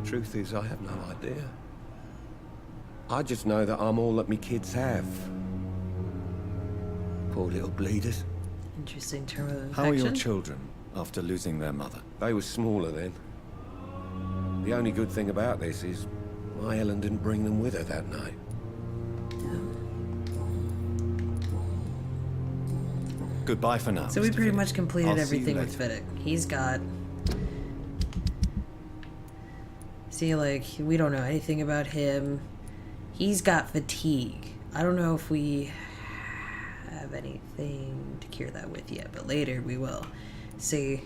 Truth is, I have no idea. I just know that I'm all that me kids have. Poor little bleeders. Interesting term of infection. How are your children after losing their mother? They were smaller then. The only good thing about this is my Helen didn't bring them with her that night. Goodbye for now. So we Mr. pretty Fiddick. much completed I'll see you everything with later. Fiddick. He's got... See, like, we don't know anything about him. He's got fatigue. I don't know if we have anything to cure that with yet, but later we will. See,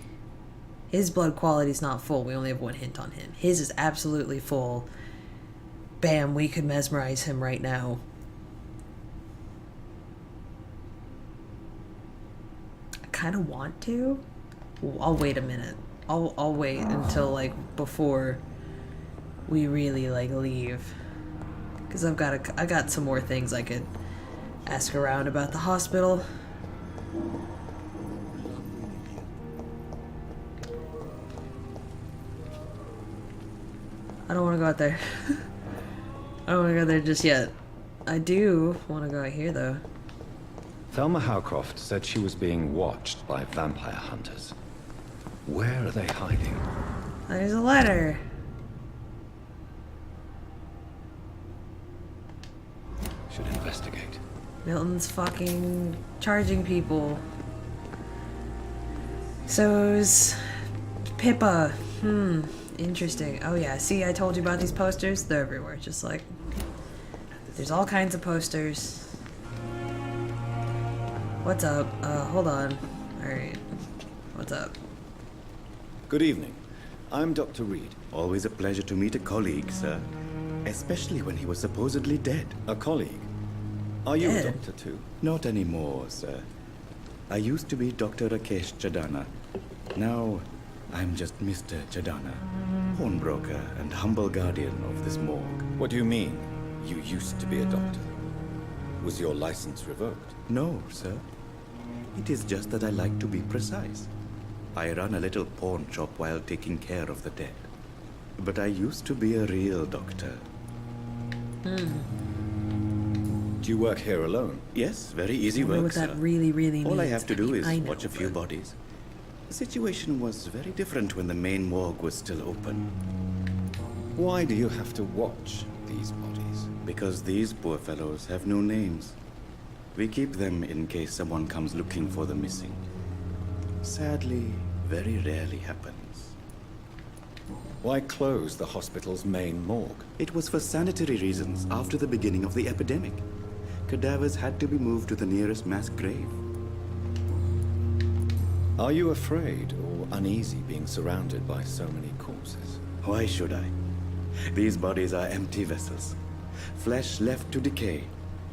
his blood quality's not full. We only have one hint on him. His is absolutely full. Bam, we could mesmerize him right now. I kind of want to. I'll wait a minute. I'll wait until, like, before we really, like, leave. Because I got some more things I could ask around about the hospital. I don't want to go out there. I don't want to go there just yet. I do want to go out here, though. Thelma Howcroft said she was being watched by vampire hunters. Where are they hiding? There's a letter. Should investigate. Milton's fucking charging people. So's Pippa. Interesting. Oh yeah, see, I told you about these posters. They're everywhere. Just like, there's all kinds of posters. What's up? Hold on. Alright. What's up? Good evening. I'm Dr. Reed. Always a pleasure to meet a colleague, sir. Especially when he was supposedly dead. A colleague? Are you a Dead? doctor too? Not anymore, sir. I used to be Dr. Rakesh Chadana. Now, I'm just Mr. Chadana, pawnbroker and humble guardian of this morgue. What do you mean, you used to be a doctor? Was your license revoked? No, sir. It is just that I like to be precise. I run a little pawn shop while taking care of the dead. But I used to be a real doctor. Do you work here alone? Yes, very easy I wonder work, what sir. that really All I means. have to do is I know, watch a few bodies. The situation was very different when the main morgue was still open. Why do you have to watch these bodies? Because these poor fellows have no names. We keep them in case someone comes looking for the missing. Sadly, very rarely happens. Why close the hospital's main morgue? It was for sanitary reasons after the beginning of the epidemic. Cadavers had to be moved to the nearest mass grave. Are you afraid or uneasy being surrounded by so many corpses? Why should I? These bodies are empty vessels. Flesh left to decay.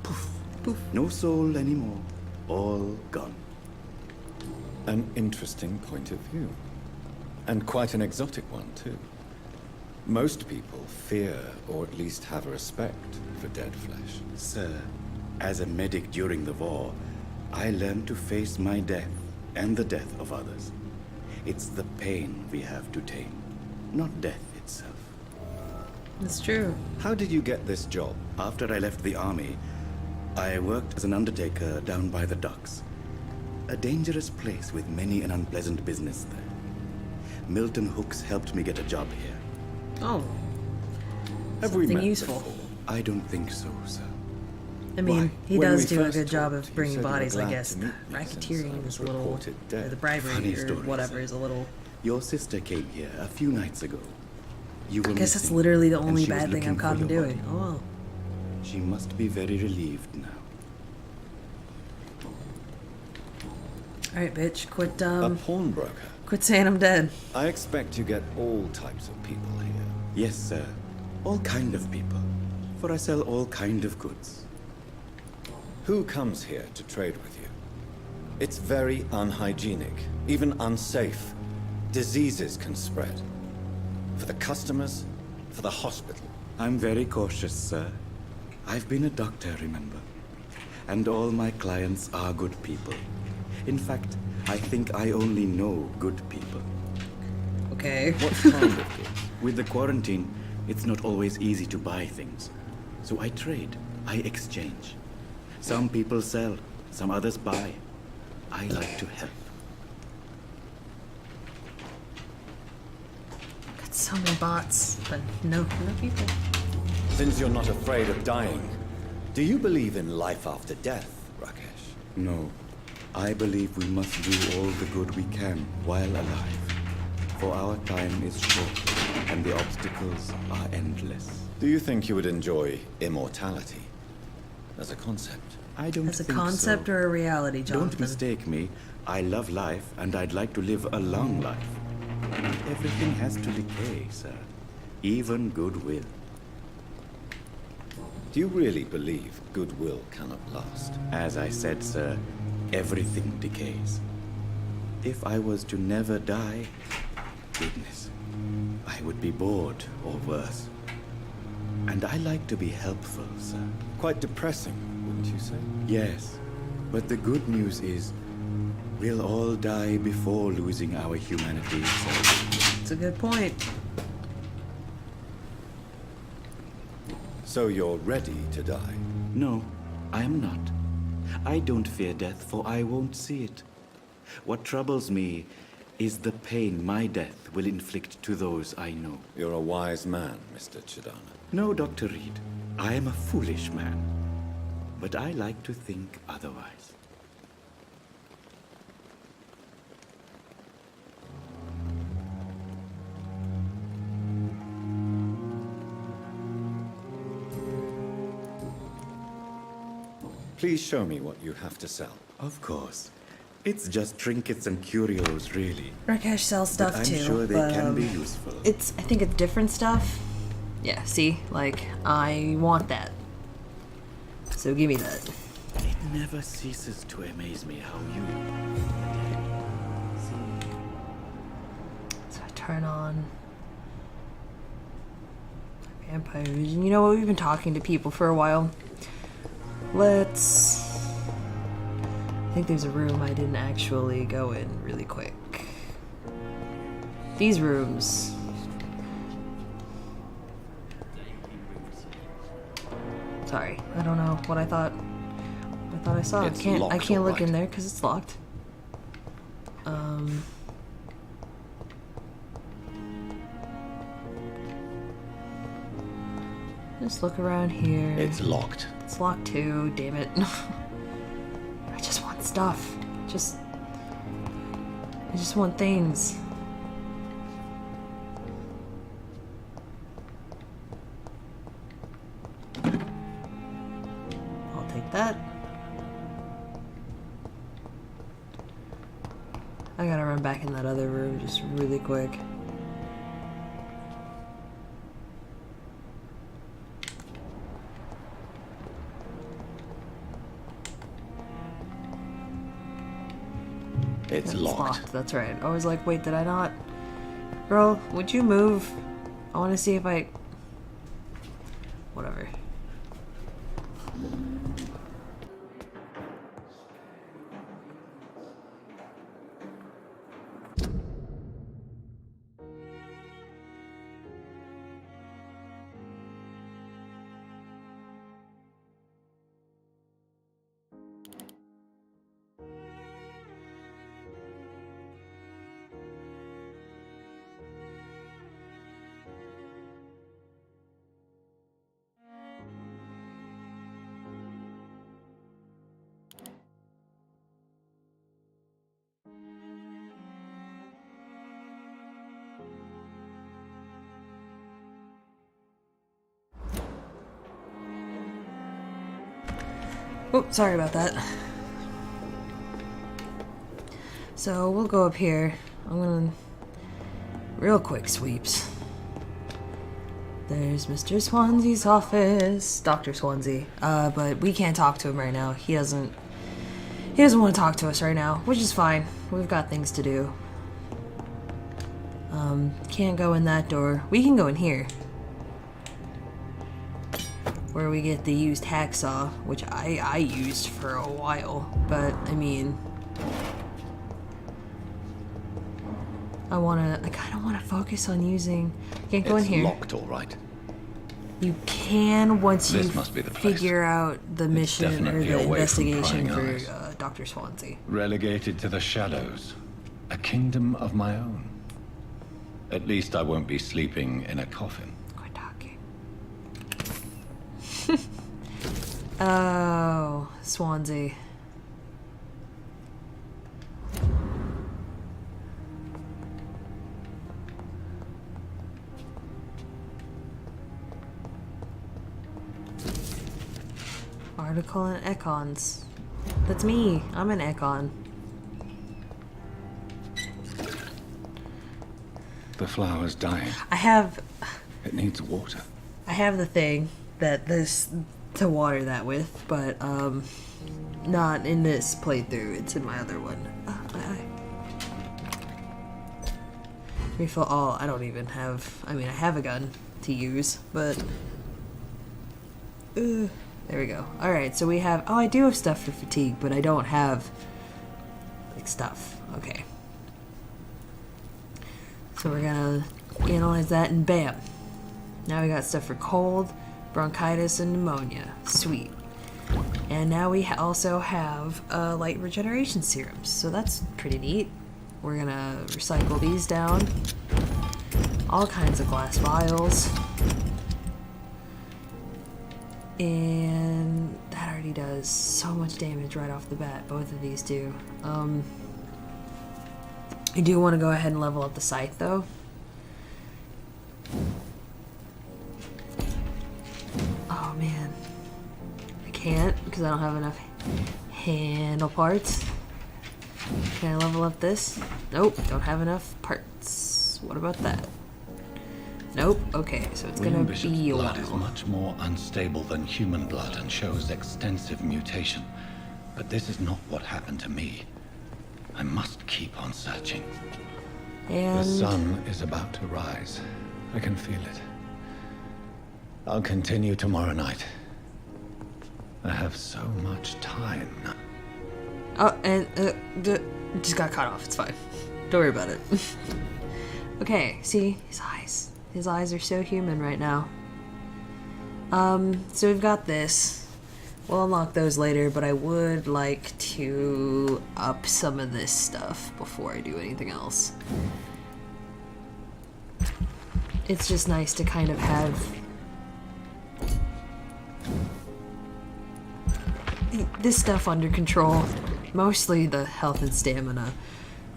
Poof. Poof. No soul anymore. All gone. An interesting point of view. And quite an exotic one, too. Most people fear, or at least have a respect, for dead flesh. Sir, as a medic during the war, I learned to face my death and the death of others. It's the pain we have to tame, not death itself. It's true. How did you get this job? After I left the army, I worked as an undertaker down by the docks. A dangerous place with many an unpleasant business there. Milton Hooks helped me get a job here. Oh. Have we Something met useful. before? I don't think so, sir. I mean, Why? he When does we do a first good job talked, of you bringing said you were bodies, I glad guess. to meet me since I Racketeering was is a little... reported dead. Or the bribery Funny or story, whatever sir. is a little... Your sister came here a few nights ago. You were I guess that's missing, literally the and only she was bad thing looking I've caught for him your doing. body. Oh well. She must be very relieved now. Alright, bitch. Quit, A pawnbroker? Quit saying I'm dead. I expect you get all types of people here. Yes, sir. All kind of people. For I sell all kind of goods. Who comes here to trade with you? It's very unhygienic, even unsafe. Diseases can spread. For the customers, for the hospital. I'm very cautious, sir. I've been a doctor, remember? And all my clients are good people. In fact, I think I only know good people. Okay. What kind of good? With the quarantine, it's not always easy to buy things. So I trade, I exchange. Some people sell, some others buy. I like to help. Got so many bots, but no people. Since you're not afraid of dying, do you believe in life after death, Rakesh? No. I believe we must do all the good we can while alive. For our time is short, and the obstacles are endless. Do you think you would enjoy immortality as a concept? I don't As a think concept so. or a reality, Jonathan? Don't mistake me. I love life, and I'd like to live a long life. Everything has to decay, sir. Even goodwill. Do you really believe goodwill cannot last? As I said, sir, everything decays. If I was to never die, goodness, I would be bored or worse. And I like to be helpful, sir. Quite depressing, wouldn't you say? Yes, but the good news is, we'll all die before losing our humanity, sir. It's a good point. So you're ready to die? No, I am not. I don't fear death, for I won't see it. What troubles me is the pain my death will inflict to those I know. You're a wise man, Mr. Chidana. No, Dr. Reed. I am a foolish man. But I like to think otherwise. Please show me what you have to sell. Of course. It's just trinkets and curios, really. Rakesh sells stuff but I'm too, sure they but can be useful. I think it's different stuff. Yeah, see? Like, I want that. So give me that. It never ceases to amaze me how you... So I turn on Vampire Vision. You know what? We've been talking to people for a while. Let's... I think there's a room I didn't actually go in really quick. These rooms. Sorry, I don't know what I thought I saw. It's I can't locked, look alright. in there because it's locked. Just look around here. It's locked. It's locked too, damn it. I just want stuff. I just want things. I'll take that. I gotta run back in that other room just really quick. It's locked. That's right. I was like, wait, did I not? Bro, would you move? I want to see if I... Whatever. Oh, sorry about that. So we'll go up here. I'm gonna real quick sweeps. There's Mr. Swansea's office, Dr. Swansea. But we can't talk to him right now. He doesn't want to talk to us right now, which is fine. We've got things to do. Can't go in that door. We can go in here. Where we get the used hacksaw, which I used for a while, but I mean, I kind of want to focus on using. Can't go in here. It's locked, all right. You can once you This must be the place. figure out the mission or definitely the away from investigation prying for eyes. Dr. Swansea. Relegated to the shadows. A kingdom of my own. At least I won't be sleeping in a coffin. Quit talking. Oh, Swansea. Article in Econs. That's me. I'm an Econ. The flower's dying. I have It needs water. I have the thing that this to water that with, but not in this playthrough. It's in my other one. My eye. Refill all. I don't even have. I mean, I have a gun to use, but there we go. All right, so we have. Oh, I do have stuff for fatigue, but I don't have like stuff. Okay. So we're gonna analyze that, and bam. Now we got stuff for cold, bronchitis, and pneumonia. Sweet. And now we also have light regeneration serums, so that's pretty neat. We're gonna recycle these down. All kinds of glass vials. And that already does so much damage right off the bat. Both of these do. I do want to go ahead and level up the scythe, though. Oh, man. I can't, because I don't have enough handle parts. Can I level up this? Nope, don't have enough parts. What about that? Nope. Okay, so it's gonna be a blood is much more unstable than human blood and shows extensive mutation. But this is not what happened to me. I must keep on searching. And the sun is about to rise. I can feel it. I'll continue tomorrow night. I have so much time now. Oh, and just got cut off. It's fine. Don't worry about it. Okay, see his eyes. His eyes are so human right now. So we've got this. We'll unlock those later, but I would like to up some of this stuff before I do anything else. It's just nice to kind of have this stuff under control. Mostly the health and stamina.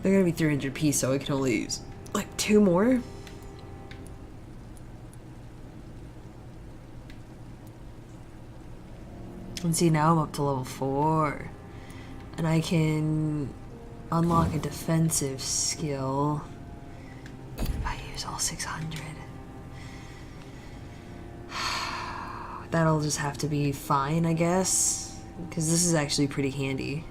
They're gonna be 300 P, so I can only use like 2 more. And see, now I'm up to level 4. And I can unlock a defensive skill if I use all 600. That'll just have to be fine, I guess. Because this is actually pretty handy.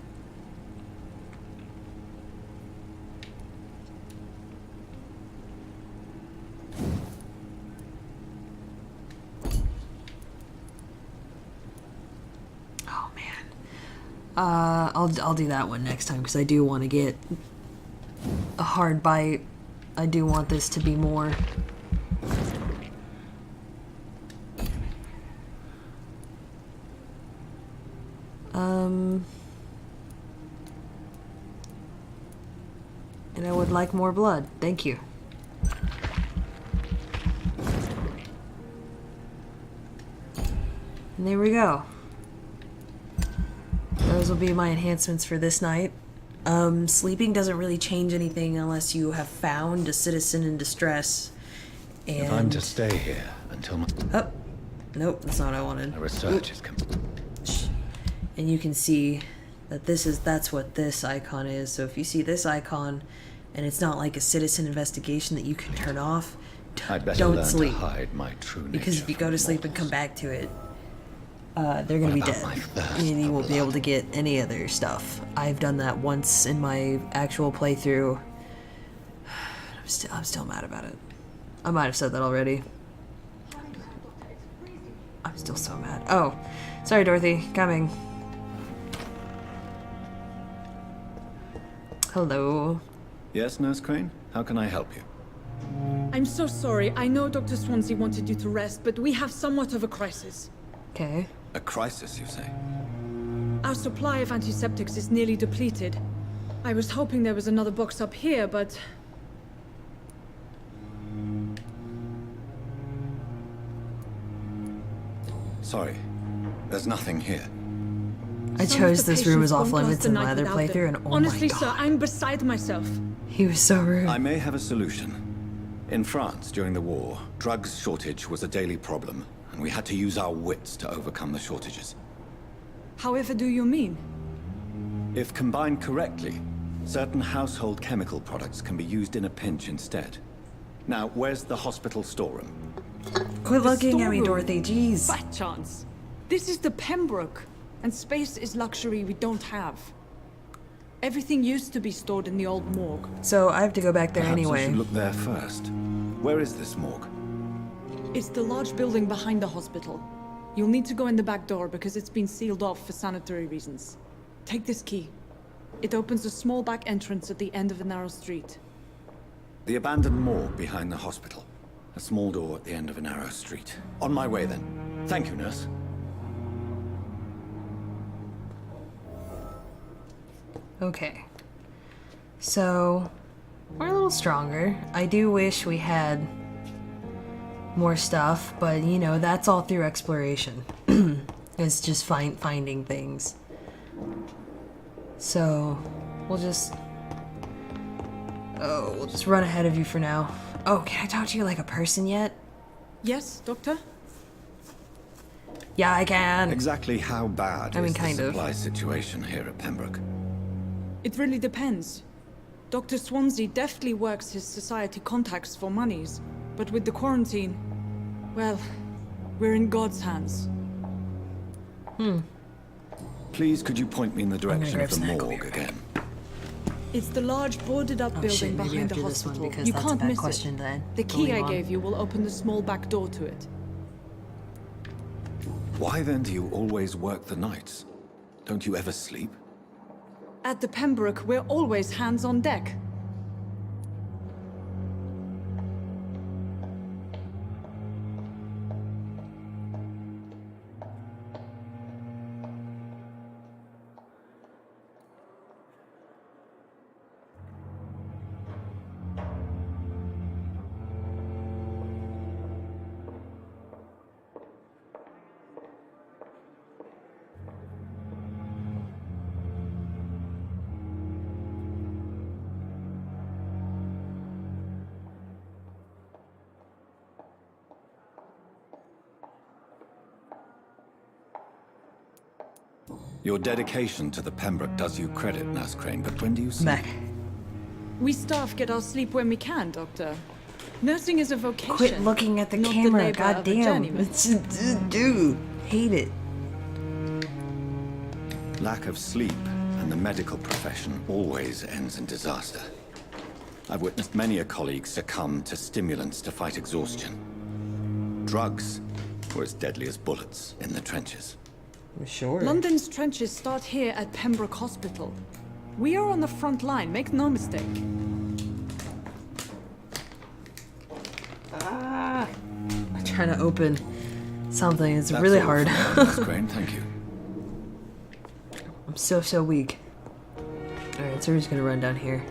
I'll do that one next time because I do want to get a hard bite. I do want this to be more. And I would like more blood. Thank you. And there we go. Those will be my enhancements for this night. Sleeping doesn't really change anything unless you have found a citizen in distress. And if I'm to stay here until my... Oh, nope, that's not what I wanted. My research is complete. And you can see that that's what this icon is. So if you see this icon, and it's not like a citizen investigation that you can turn off, I'd better don't learn sleep. to hide my true nature. Because if you go to sleep and come back to it, they're gonna be dead, and you won't be able to get any other stuff. I've done that once in my actual playthrough. I'm still mad about it. I might have said that already. I'm still so mad. Oh, sorry, Dorothy. Coming. Hello. Yes, Nurse Crane? How can I help you? I'm so sorry. I know Dr. Swansea wanted you to rest, but we have somewhat of a crisis. Okay. A crisis, you say? Our supply of antiseptics is nearly depleted. I was hoping there was another box up here, but... Sorry, there's nothing here. I Some chose of the this room as patients off won't last limits the in night my other without playthrough, them. and oh Honestly, my sir, god, I'm beside myself. he was so rude. I may have a solution. In France, during the war, drugs shortage was a daily problem, and we had to use our wits to overcome the shortages. However do you mean? If combined correctly, certain household chemical products can be used in a pinch instead. Now, where's the hospital storeroom? Quit The looking at me, storeroom? Dorothy, jeez. Fat chance. This is the Pembroke, and space is luxury we don't have. Everything used to be stored in the old morgue. So I have to go back there Perhaps anyway. I should look there first. Where is this morgue? It's the large building behind the hospital. You'll need to go in the back door because it's been sealed off for sanitary reasons. Take this key. It opens a small back entrance at the end of a narrow street. The abandoned morgue behind the hospital. A small door at the end of a narrow street. On my way then. Thank you, nurse. Okay. So, we're a little stronger. I do wish we had more stuff, but you know, that's all through exploration. It's just finding things. So, we'll just run ahead of you for now. Oh, can I talk to you like a person yet? Yes, Doctor? Yeah, I can. Exactly how bad is kind the of. supply situation here at Pembroke? It really depends. Dr. Swansea deftly works his society contacts for monies, but with the quarantine, well, we're in God's hands. Please, could you point me in the direction grab of the snack, I'll be morgue right again? It's the large boarded-up Oh, building shit, maybe behind the after this one, hospital. because You that's a can't bad miss question it. then. The key Going I on. gave you will open the small back door to it. Why then do you always work the nights? Don't you ever sleep? At the Pembroke, we're always hands on deck. Your dedication to the Pembroke does you credit, Nurse Crane, but when do you sleep? Back. We staff get our sleep when we can, Doctor. Nursing is a vocation. Quit looking at the not camera, labor of a goddamn. journeyman. Dude, hate it. Lack of sleep and the medical profession always ends in disaster. I've witnessed many a colleague succumb to stimulants to fight exhaustion. Drugs were as deadly as bullets in the trenches. Sure. London's trenches start here at Pembroke Hospital. We are on the front line, make no mistake. I'm trying to open something. It's really all hard. for now, Nurse Crane, thank you. I'm so weak. Alright, so we're just gonna run down here.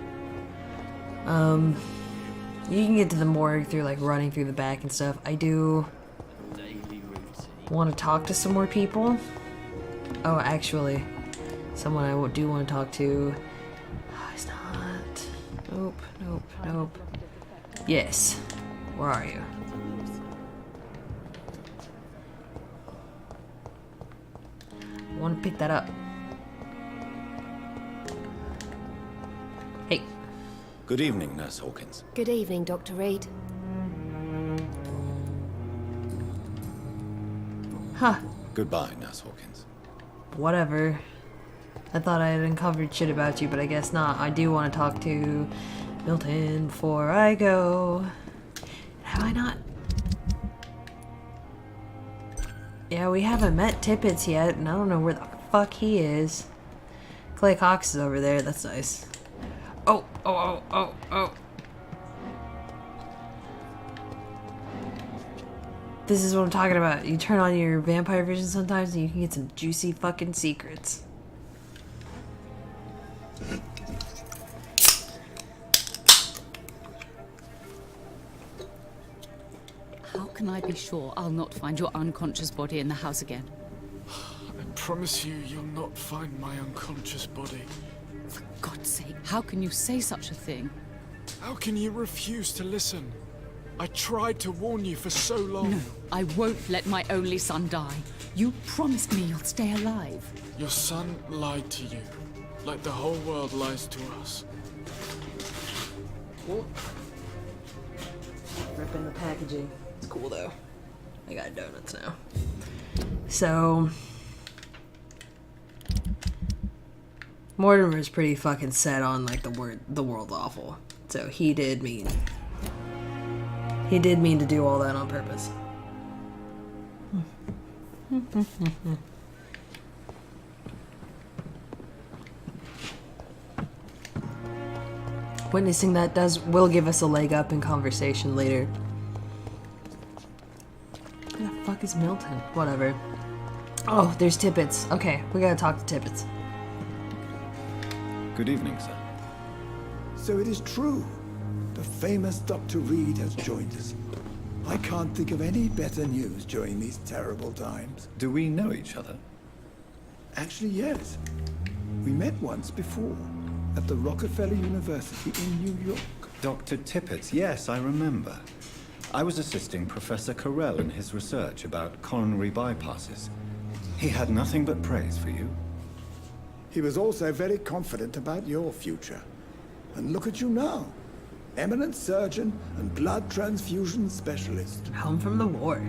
You can get to the morgue through like running through the back and stuff. I do want to talk to some more people. Oh, actually, someone I do want to talk to. Oh, it's not. Nope. Yes. Where are you? I want to pick that up. Hey. Good evening, Nurse Hawkins. Good evening, Dr. Reed. Huh. Goodbye, Nurse Hawkins. Whatever. I thought I had uncovered shit about you, but I guess not. I do want to talk to Milton before I go. Have I not? Yeah, we haven't met Tippets yet, and I don't know where the fuck he is. Clay Cox is over there. That's nice. Oh. This is what I'm talking about. You turn on your vampire vision sometimes and you can get some juicy fucking secrets. How can I be sure I'll not find your unconscious body in the house again? I promise you, you'll not find my unconscious body. For God's sake, how can you say such a thing? How can you refuse to listen? I tried to warn you for so long. No, I won't let my only son die. You promised me you'll stay alive. Your son lied to you, like the whole world lies to us. What? Ripping the packaging. It's cool though. I got donuts now. So Mortimer's pretty fucking set on like the world's awful. So he did mean to do all that on purpose. Witnessing that will give us a leg up in conversation later. Where the fuck is Milton? Whatever. Oh, there's Tippets. Okay, we gotta talk to Tippets. Good evening, sir. So it is true. The famous Dr. Reed has joined us. I can't think of any better news during these terrible times. Do we know each other? Actually, yes. We met once before, at the Rockefeller University in New York. Dr. Tippets, yes, I remember. I was assisting Professor Carell in his research about coronary bypasses. He had nothing but praise for you. He was also very confident about your future. And look at you now. Eminent surgeon and blood transfusion specialist. Home from the war.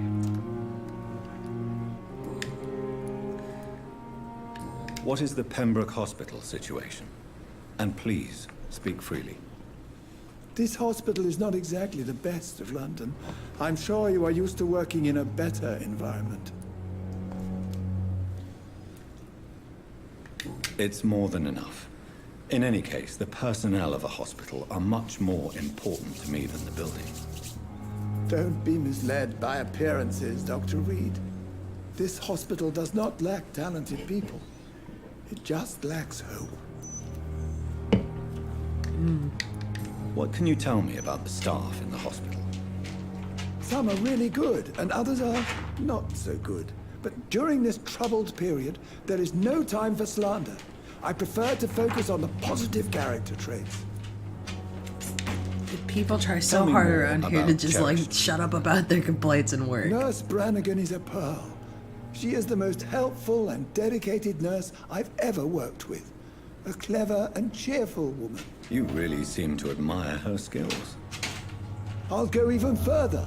What is the Pembroke Hospital situation? And please, speak freely. This hospital is not exactly the best of London. I'm sure you are used to working in a better environment. It's more than enough. In any case, the personnel of a hospital are much more important to me than the building. Don't be misled by appearances, Dr. Reed. This hospital does not lack talented people. It just lacks hope. What can you tell me about the staff in the hospital? Some are really good, and others are not so good. But during this troubled period, there is no time for slander. I prefer to focus on the positive character traits. People try so hard around here to just like shut up about their complaints and work. Nurse Brannigan is a pearl. She is the most helpful and dedicated nurse I've ever worked with. A clever and cheerful woman. You really seem to admire her skills. I'll go even further.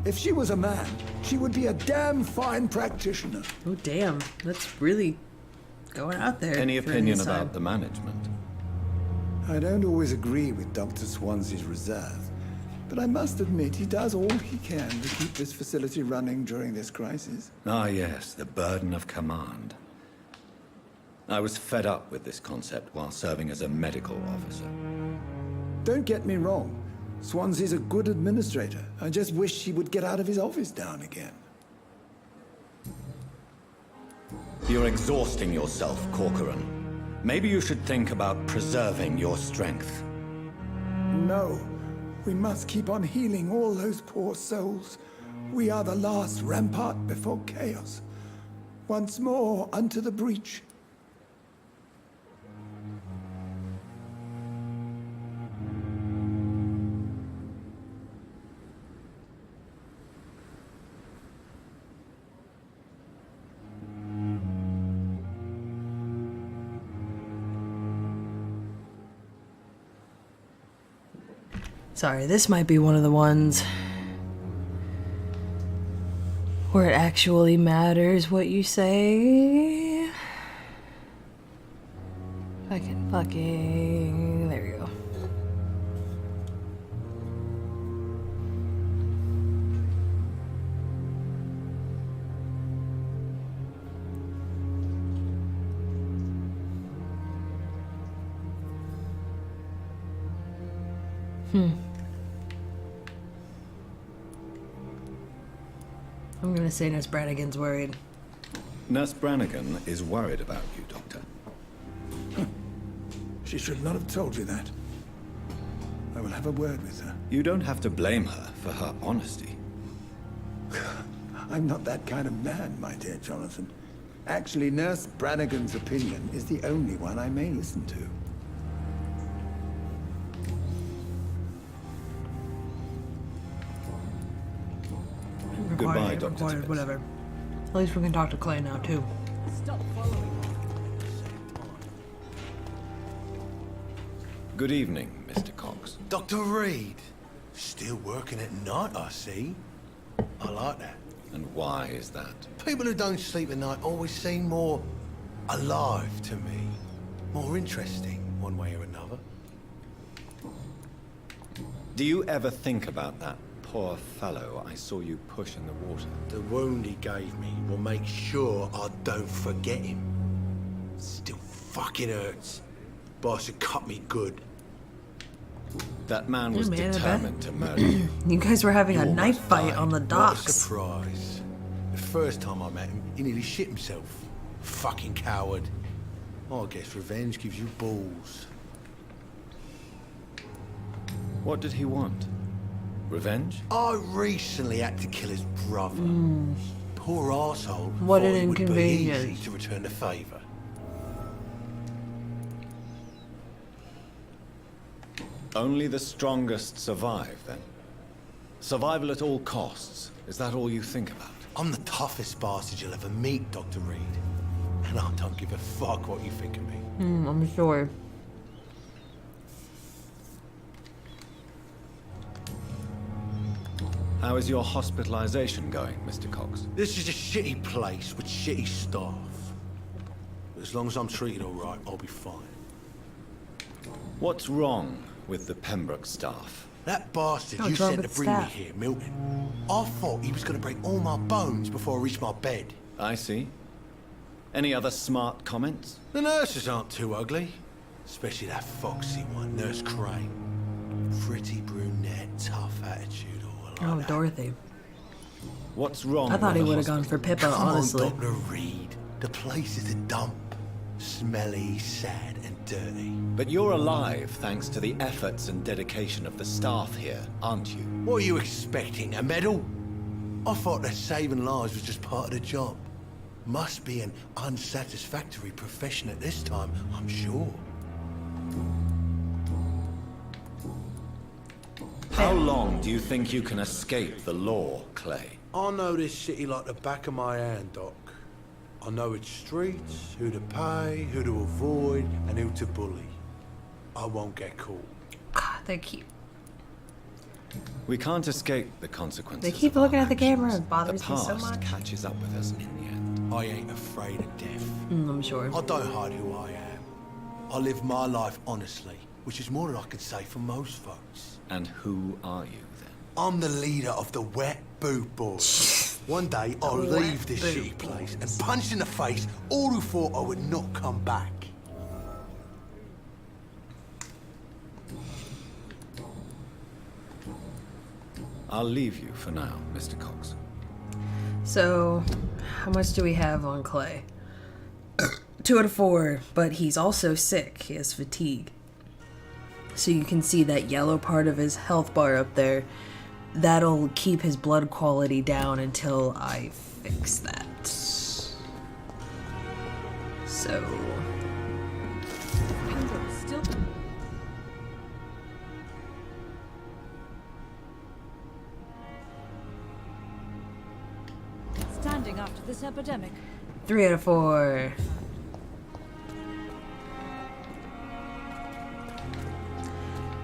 If she was a man, she would be a damn fine practitioner. Oh damn, that's really going out there. Any opinion about the management? I don't always agree with Dr. Swansea's reserve, but I must admit he does all he can to keep this facility running during this crisis. Ah yes, the burden of command. I was fed up with this concept while serving as a medical officer. Don't get me wrong. Swansea's a good administrator. I just wish he would get out of his office now and again. You're exhausting yourself, Corcoran. Maybe you should think about preserving your strength. No. We must keep on healing all those poor souls. We are the last rampart before chaos. Once more unto the breach. Sorry, this might be one of the ones where it actually matters what you say. Fucking, there we go. I'm gonna say Nurse Brannigan's worried. Nurse Brannigan is worried about you, Doctor. She should not have told you that. I will have a word with her. You don't have to blame her for her honesty. I'm not that kind of man, my dear Jonathan. Actually, Nurse Brannigan's opinion is the only one I may listen to. Goodbye, Dr. Recorded, whatever. At least we can talk to Clay now, too. Stop following. Good evening, Mr. Cox. Dr. Reed. Still working at night, I see. I like that. And why is that? People who don't sleep at night always seem more alive to me. More interesting, one way or another. Do you ever think about that poor fellow I saw you push in the water? The wound he gave me will make sure I don't forget him. Still fucking hurts. Boss had cut me good. That man was I bet. determined to murder you. You guys were having a knife fight on the What a docks. surprise. The first time I met him, he nearly shit himself. Fucking coward. I guess revenge gives you balls. What did he want? Revenge? I recently had to kill his brother. Poor arsehole. What thought an it would be inconvenience. easy to return the favour. Only the strongest survive, then? Survival at all costs. Is that all you think about? I'm the toughest bastard you'll ever meet, Dr. Reed. And I don't give a fuck what you think of me. I'm sure. How is your hospitalization going, Mr. Cox? This is a shitty place with shitty staff. But as long as I'm treated all right, I'll be fine. What's wrong with the Pembroke staff? That bastard What's you wrong sent to with bring me staff? here, Milton. I thought he was going to break all my bones before I reached my bed. I see. Any other smart comments? The nurses aren't too ugly. Especially that foxy one, Nurse Crane. Pretty brunette, tough attitude, all like Oh, that. Dorothy. What's wrong I thought with he the would have gone hospital? for Pippa, Come honestly. on, Dr. Reed. The place is a dump. Smelly, sad, and dirty. But you're alive thanks to the efforts and dedication of the staff here, aren't you? What are you expecting, a medal? I thought that saving lives was just part of the job. Must be an unsatisfactory profession at this time, I'm sure. How long do you think you can escape the law, Clay? I know this city like the back of my hand, Doc. I know its streets, who to pay, who to avoid, and who to bully. I won't get caught. God, they keep We can't escape the consequences. They keep looking at the camera. It The bothers me so past much. catches up with us in the end. I ain't afraid of death. I'm sure. I don't hide who I am. I live my life honestly, which is more than I can say for most folks. And who are you then? I'm the leader of the Wet Boot Boys. One day I'll The Wet leave this Boot shitty place and punch in the face all who thought I would not come back. I'll leave you for now, Mr. Cox. So, how much do we have on Clay? 2 out of 4, but he's also sick. He has fatigue. So you can see that yellow part of his health bar up there. That'll keep his blood quality down until I fix that. So... Pembroke still... Standing after this epidemic. 3 out of 4.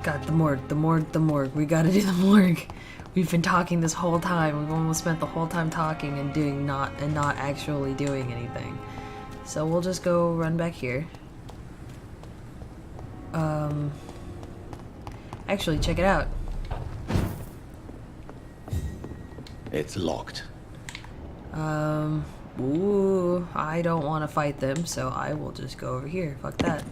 God, the morgue. We gotta do the morgue. We've been talking this whole time. We've almost spent the whole time talking and not actually doing anything. So we'll just go run back here. Actually, check it out. It's locked. Ooh, I don't want to fight them, so I will just go over here. Fuck that.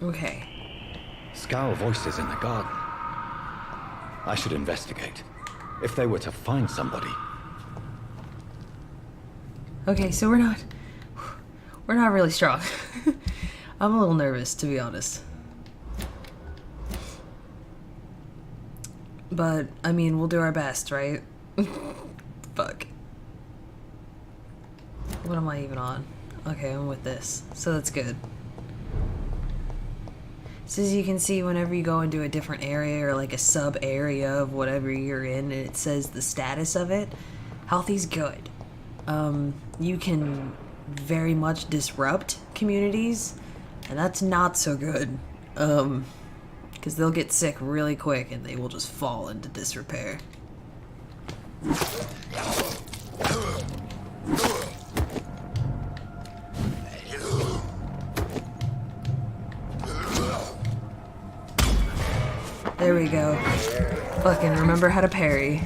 Okay. Scowl voices in the garden. I should investigate. If they were to find somebody. Okay, so we're we're not really strong. I'm a little nervous, to be honest. But, I mean, we'll do our best, right? Fuck. What am I even on? Okay, I'm with this. So that's good. So as you can see, whenever you go into a different area or like a sub area of whatever you're in, it says the status of it. Healthy's good. You can very much disrupt communities, and that's not so good. Because they'll get sick really quick and they will just fall into disrepair. There we go. Fucking remember how to parry.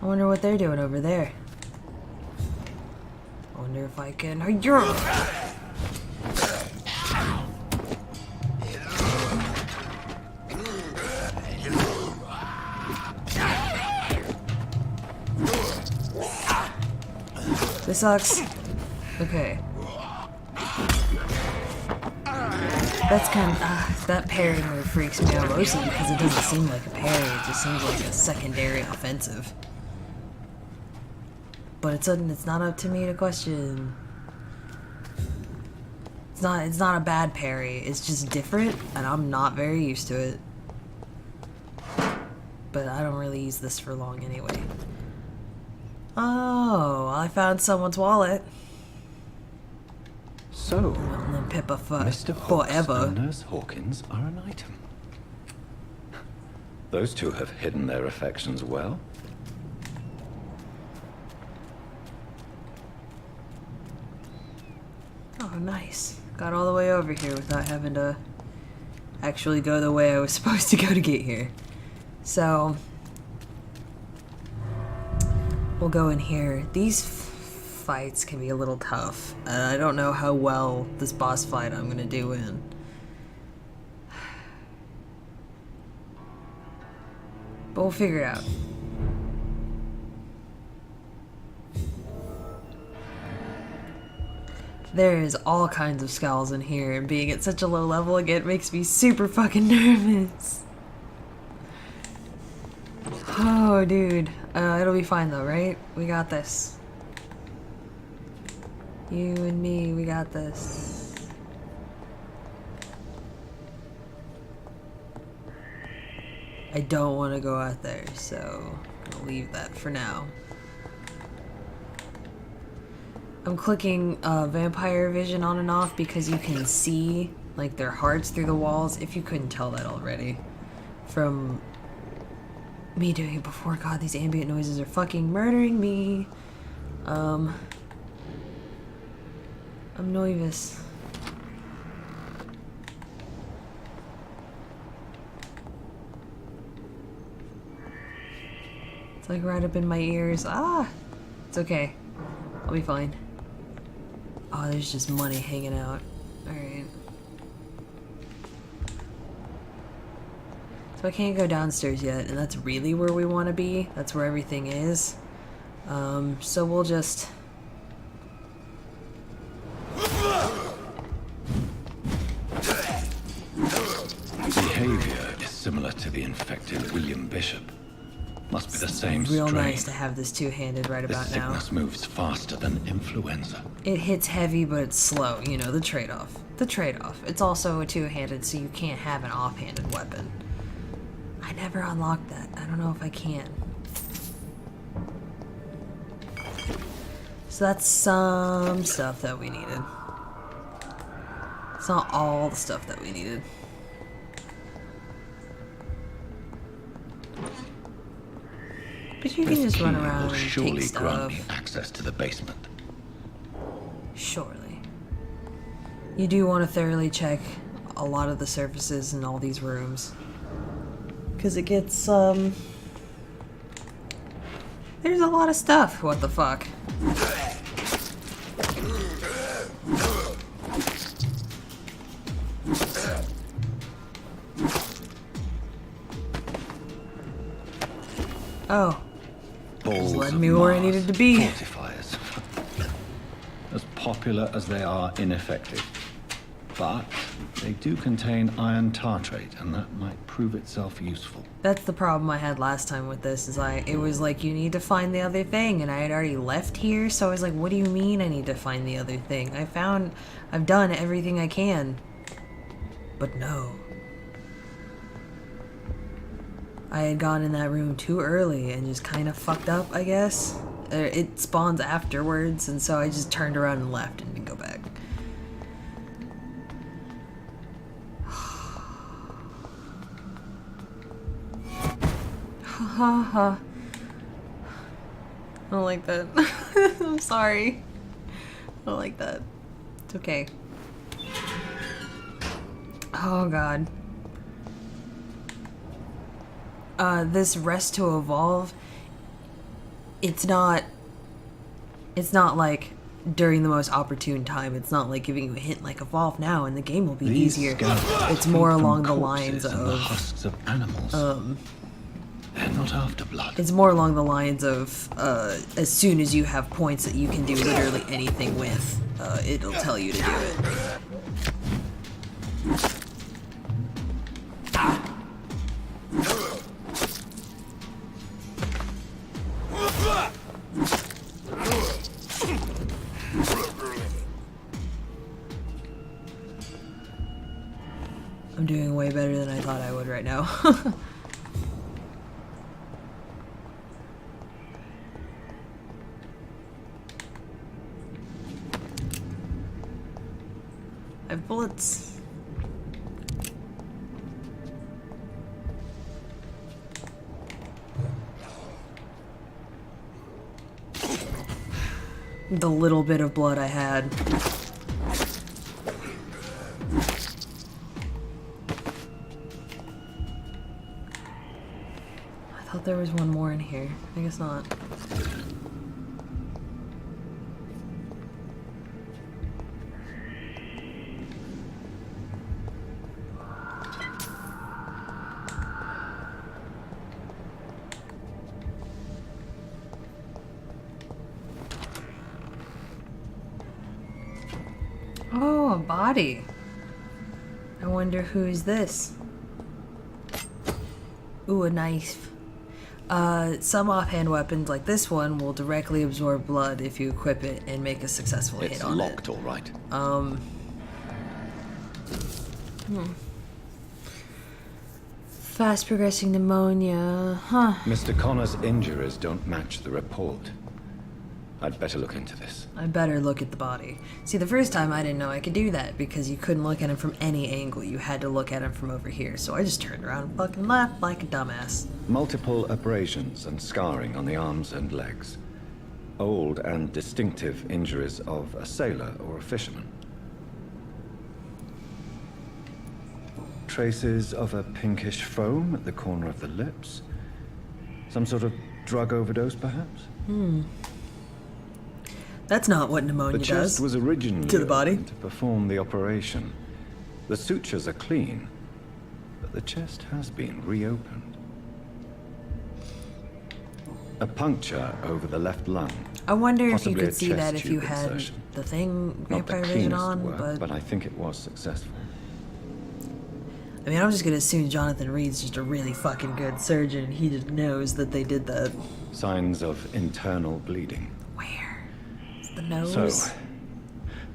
I wonder what they're doing over there. I wonder if I can. This sucks. Okay. That's kind of that parry move freaks me out mostly because it doesn't seem like a parry. It just seems like a secondary offensive. But it's not up to me to question. It's not a bad parry. It's just different, and I'm not very used to it. But I don't really use this for long anyway. Oh, I found someone's wallet. So, Pippa Mr. Hawks and Nurse Hawkins are an item. Those two have hidden their affections well. Oh, nice. Got all the way over here without having to actually go the way I was supposed to go to get here. So, we'll go in here. These fights can be a little tough. I don't know how well this boss fight I'm gonna do in. But we'll figure it out. There is all kinds of skulls in here, and being at such a low level again makes me super fucking nervous. Oh, dude. It'll be fine though, right? We got this. You and me, we got this. I don't want to go out there, so I'm gonna leave that for now. I'm clicking vampire vision on and off because you can see like their hearts through the walls, if you couldn't tell that already from me doing it before. God, these ambient noises are fucking murdering me. I'm nervous. It's like right up in my ears. Ah! It's okay. I'll be fine. Oh, there's just money hanging out. Alright. So I can't go downstairs yet, and that's really where we want to be. That's where everything is. So we'll just... Behavior is similar to the infected William Bishop. Must be the same real strain. nice to have this two-handed right about the now. sickness moves faster than influenza. It hits heavy, but it's slow. You know, the trade-off. The trade-off. It's also a two-handed, so you can't have an off-handed weapon. I never unlocked that. I don't know if I can. So that's some stuff that we needed. It's not all the stuff that we needed. But you can just run around and surely take grant me stuff. access to the basement. Surely. You do want to thoroughly check a lot of the surfaces in all these rooms. Because it gets, there's a lot of stuff. What the fuck? Oh. Balls Just led of me where I Mars needed to be. Fortifiers. As popular as they are ineffective. But they do contain iron tartrate, and that might prove itself useful. That's the problem I had last time with this, is it was like, you need to find the other thing, and I had already left here, so I was like, what do you mean I need to find the other thing? I've done everything I can. But no. I had gone in that room too early and just kind of fucked up, I guess. It spawns afterwards, and so I just turned around and left and didn't go back. Haha. I don't like that. I'm sorry. I don't like that. It's okay. Oh god. This rest to evolve, it's not like during the most opportune time. It's not like giving you a hint like evolve now and the game will be easier. It's more along the lines of the husks of animals. They're not after blood. It's more along the lines of as soon as you have points that you can do literally anything with, it'll tell you to do it. I'm doing way better than I thought I would right now. I have bullets. The little bit of blood I had. I thought there was one more in here. I guess not. Oh, a body. I wonder who is this? Ooh, a knife. Some offhand weapons like this one will directly absorb blood if you equip it and make a successful hit on it. It's locked, all right. Fast progressing pneumonia, huh? Mr. Connor's injuries don't match the report. I'd better look into this. I better look at the body. See, the first time I didn't know I could do that because you couldn't look at him from any angle. You had to look at him from over here. So I just turned around and fucking left like a dumbass. Multiple abrasions and scarring on the arms and legs. Old and distinctive injuries of a sailor or a fisherman. Traces of a pinkish foam at the corner of the lips. Some sort of drug overdose, perhaps? That's not what pneumonia does. does. The chest was originally to the body. opened to perform the operation. The sutures are clean, but the chest has been reopened. A puncture over the left lung. I wonder if you Possibly could a see chest that if you tube had insertion. the thing Not the vampire vision cleanest on, work, but I think it was successful. I mean, I'm just gonna assume Jonathan Reed's just a really fucking good surgeon. He just knows that they did that. Signs of internal bleeding. It's the nose. So,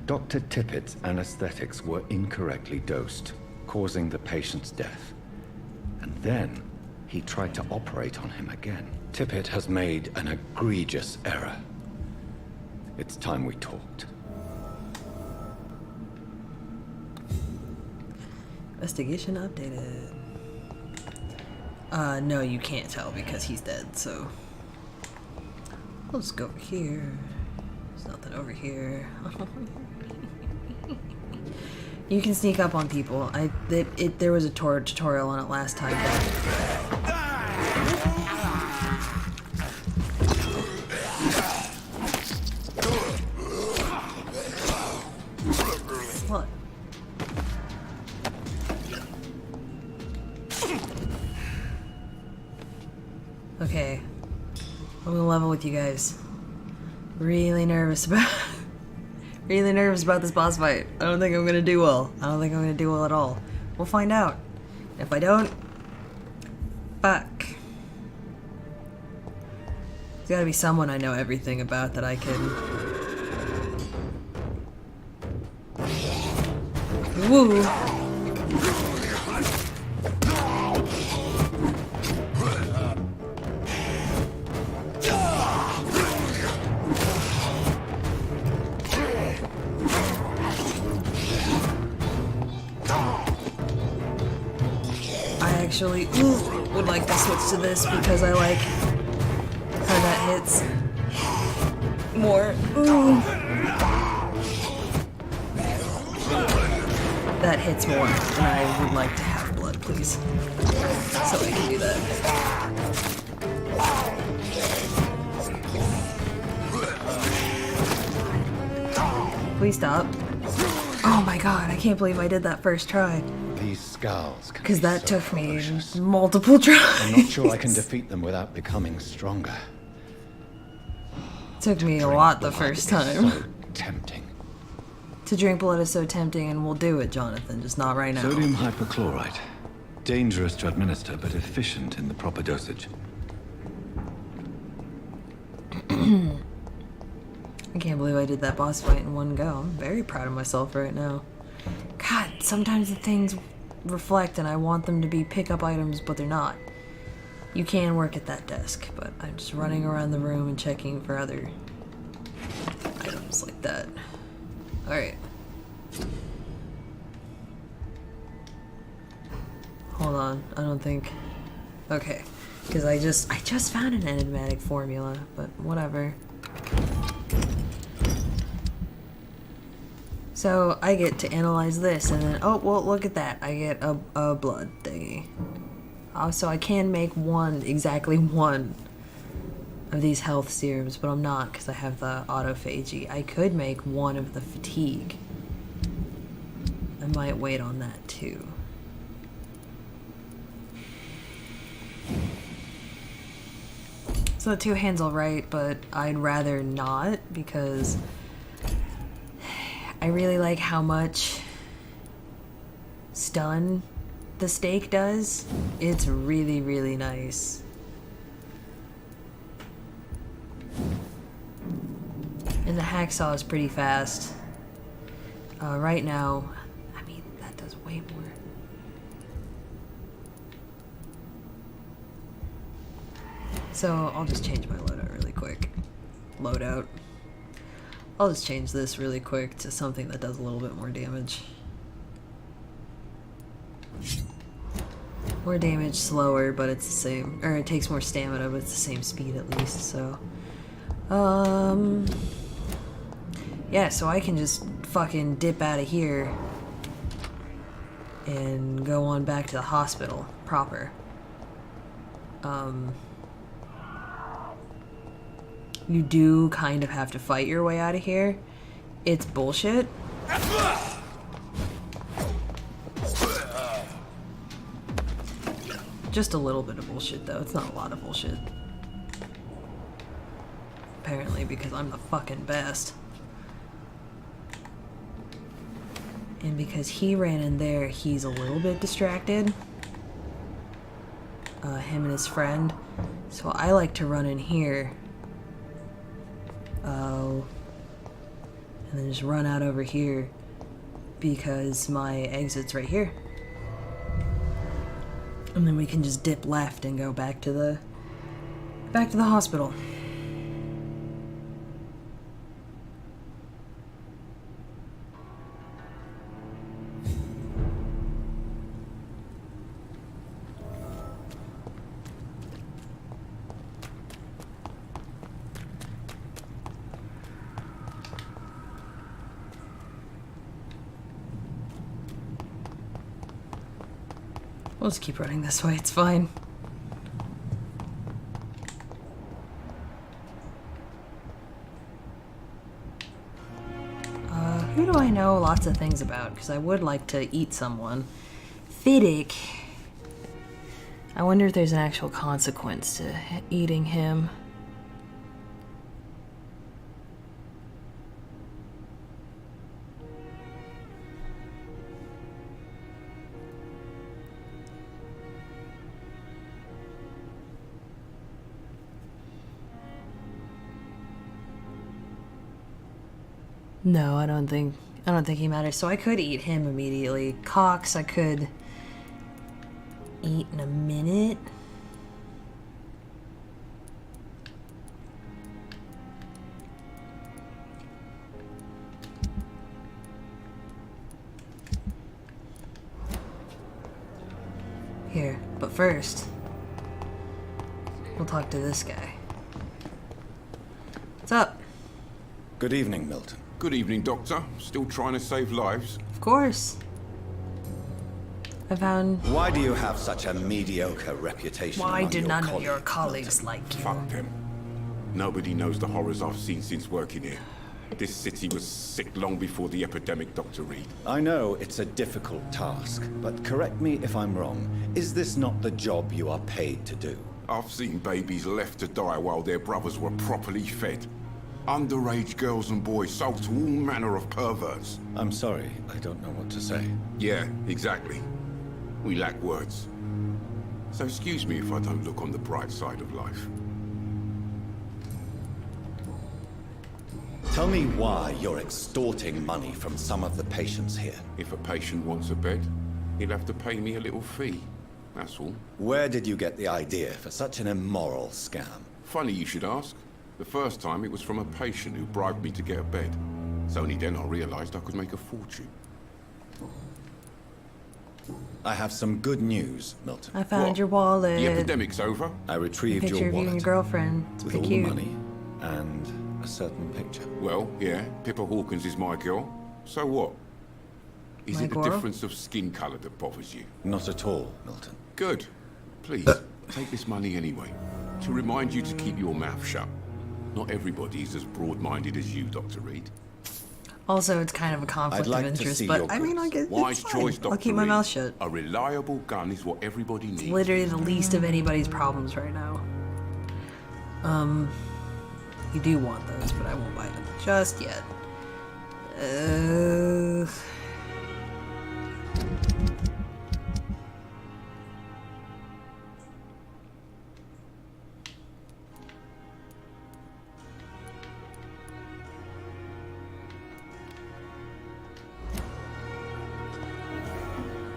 Dr. Tippett's anesthetics were incorrectly dosed, causing the patient's death. And then, he tried to operate on him again. Tippett has made an egregious error. It's time we talked. Investigation updated. No, you can't tell because he's dead, so... Let's go over here. There's nothing over here. You can sneak up on people. There was a tutorial on it last time, but... What? Okay. I'm gonna level with you guys. Really nervous about this boss fight. I don't think I'm gonna do well. I don't think I'm gonna do well at all. We'll find out. If I don't, fuck. There's gotta be someone I know everything about that I can. Woo! I actually would like to switch to this because I like how that hits more. Ooh. That hits more, and I would like to have blood, please. So I can do that. Please stop. Oh my god, I can't believe I did that first try. These scars can Because be that so took me ferocious. multiple tries. I'm not sure I can defeat them without becoming stronger. Took me a lot the first time. So tempting. To drink blood is so tempting, and we'll do it, Jonathan, just not right now. Sodium hypochlorite. Dangerous to administer, but efficient in the proper dosage. I can't believe I did that boss fight in one go. I'm very proud of myself right now. God, sometimes the things reflect and I want them to be pickup items, but they're not. You can work at that desk, but I'm just running around the room and checking for other items like that. Alright. Hold on, I don't think... Okay, because I just found an enigmatic formula, but whatever. So I get to analyze this, and then, oh, well, look at that. I get a blood thingy. So I can make exactly one of these health serums, but I'm not because I have the autophagy. I could make one of the fatigue. I might wait on that too. So the two hands all right, but I'd rather not because I really like how much stun the steak does. It's really, really nice. And the hacksaw is pretty fast. Right now, I mean, that does way more. So I'll just change my loadout really quick. Loadout. I'll just change this really quick to something that does a little bit more damage. More damage, slower, but it's the same. Or it takes more stamina, but it's the same speed at least, so. Yeah, so I can just fucking dip out of here and go on back to the hospital proper. You do kind of have to fight your way out of here. It's bullshit. Just a little bit of bullshit, though. It's not a lot of bullshit. Apparently, because I'm the fucking best. And because he ran in there, he's a little bit distracted. Him and his friend. So I like to run in here. And then just run out over here because my exit's right here. And then we can just dip left and go back to the hospital. We'll just keep running this way, it's fine. Who do I know lots of things about? Because I would like to eat someone. Fiddick. I wonder if there's an actual consequence to eating him. No, I don't think he matters. So I could eat him immediately. Cox, I could eat in a minute. Here, but first, we'll talk to this guy. What's up? Good evening, Milton. Good evening, Doctor. Still trying to save lives? Of course. I found... Why do you have such a mediocre reputation? Why among do your none of colleagues, your colleagues Milton? like you? Fuck them. Nobody knows the horrors I've seen since working here. This city was sick long before the epidemic, Dr. Reed. I know it's a difficult task, but correct me if I'm wrong. Is this not the job you are paid to do? I've seen babies left to die while their brothers were properly fed. Underage girls and boys sold to all manner of perverts. I'm sorry, I don't know what to say. Yeah, exactly. We lack words. So excuse me if I don't look on the bright side of life. Tell me why you're extorting money from some of the patients here. If a patient wants a bed, he'll have to pay me a little fee. That's all. Where did you get the idea for such an immoral scam? Funny you should ask. The first time it was from a patient who bribed me to get a bed. It's only then I realized I could make a fortune. I have some good news, Milton. I found your wallet. The epidemic's over. I retrieved Picture your of you and wallet your girlfriend. It's with pretty all cute. the money and a certain picture. Well, yeah, Pippa Hawkins is my girl. So what? Is My it the girl? difference of skin color that bothers you? Not at all, Milton. Good. Please, take this money anyway. To remind you to keep your mouth shut. Not everybody is as broad-minded as you, Dr. Reed. Also, it's kind of a conflict I'd like of to interest, see but your I mean, like, it's Wise fine. choice, Dr. I'll keep my Reed. mouth shut. A reliable gun is what everybody needs. It's literally the least of anybody's problems right now. You do want those, but I won't buy them just yet.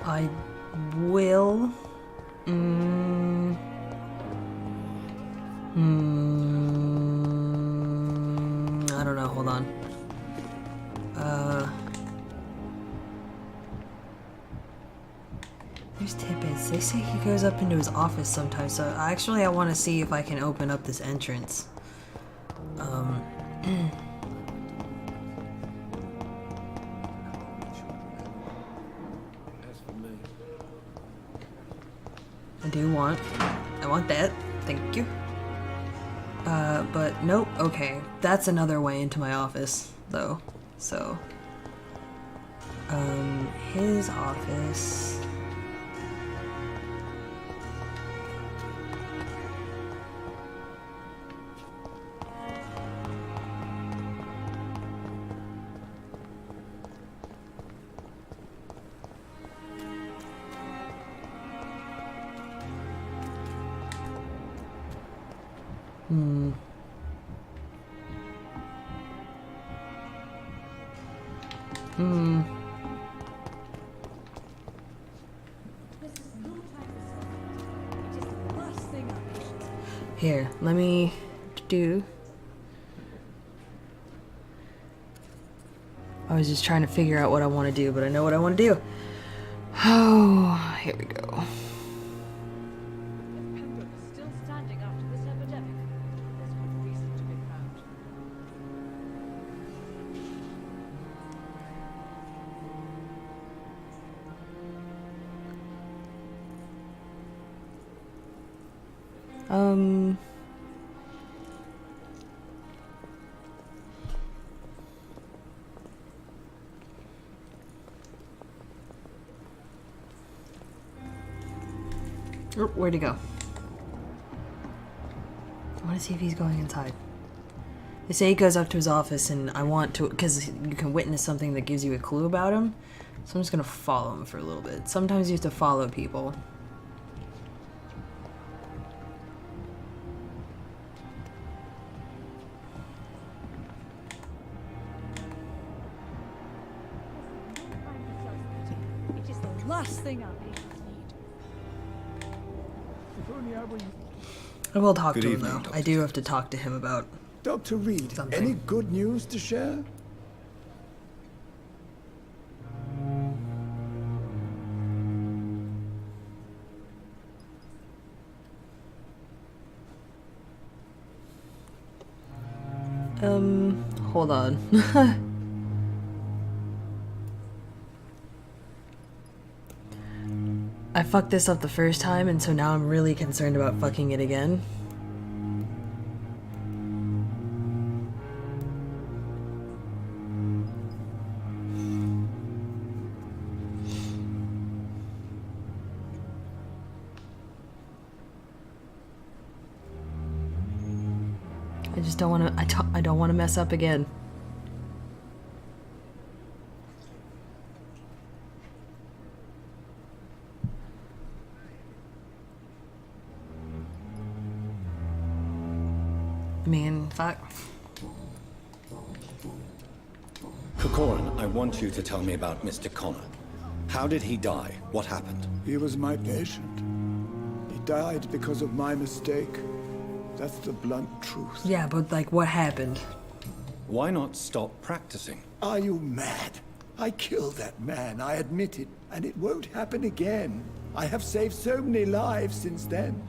I will. I don't know. Hold on. There's Tippets. They say he goes up into his office sometimes. So actually, I want to see if I can open up this entrance. I want that. Thank you. But nope. Okay, that's another way into my office, though. So, his office. Here, let me do. I was just trying to figure out what I want to do, but I know what I want to do. Oh, here we go. Pembroke is still standing after this epidemic. There's good reason to be proud. Oh, where'd he go? I want to see if he's going inside. They say he goes up to his office, and I want to, because you can witness something that gives you a clue about him. So I'm just gonna follow him for a little bit. Sometimes you have to follow people. last thing our patients need. I will talk Good to him evening, though. Dr. I do have to talk to him about Dr. Reed, something. any good news to share? Hold on. I fucked this up the first time, and so now I'm really concerned about fucking it again. I just don't want to. I don't want to mess up again. I mean, fuck. Corcoran, I want you to tell me about Mr. Connor. How did he die? What happened? He was my patient. He died because of my mistake. That's the blunt truth. Yeah, but like, what happened? Why not stop practicing? Are you mad? I killed that man, I admit it, and it won't happen again. I have saved so many lives since then.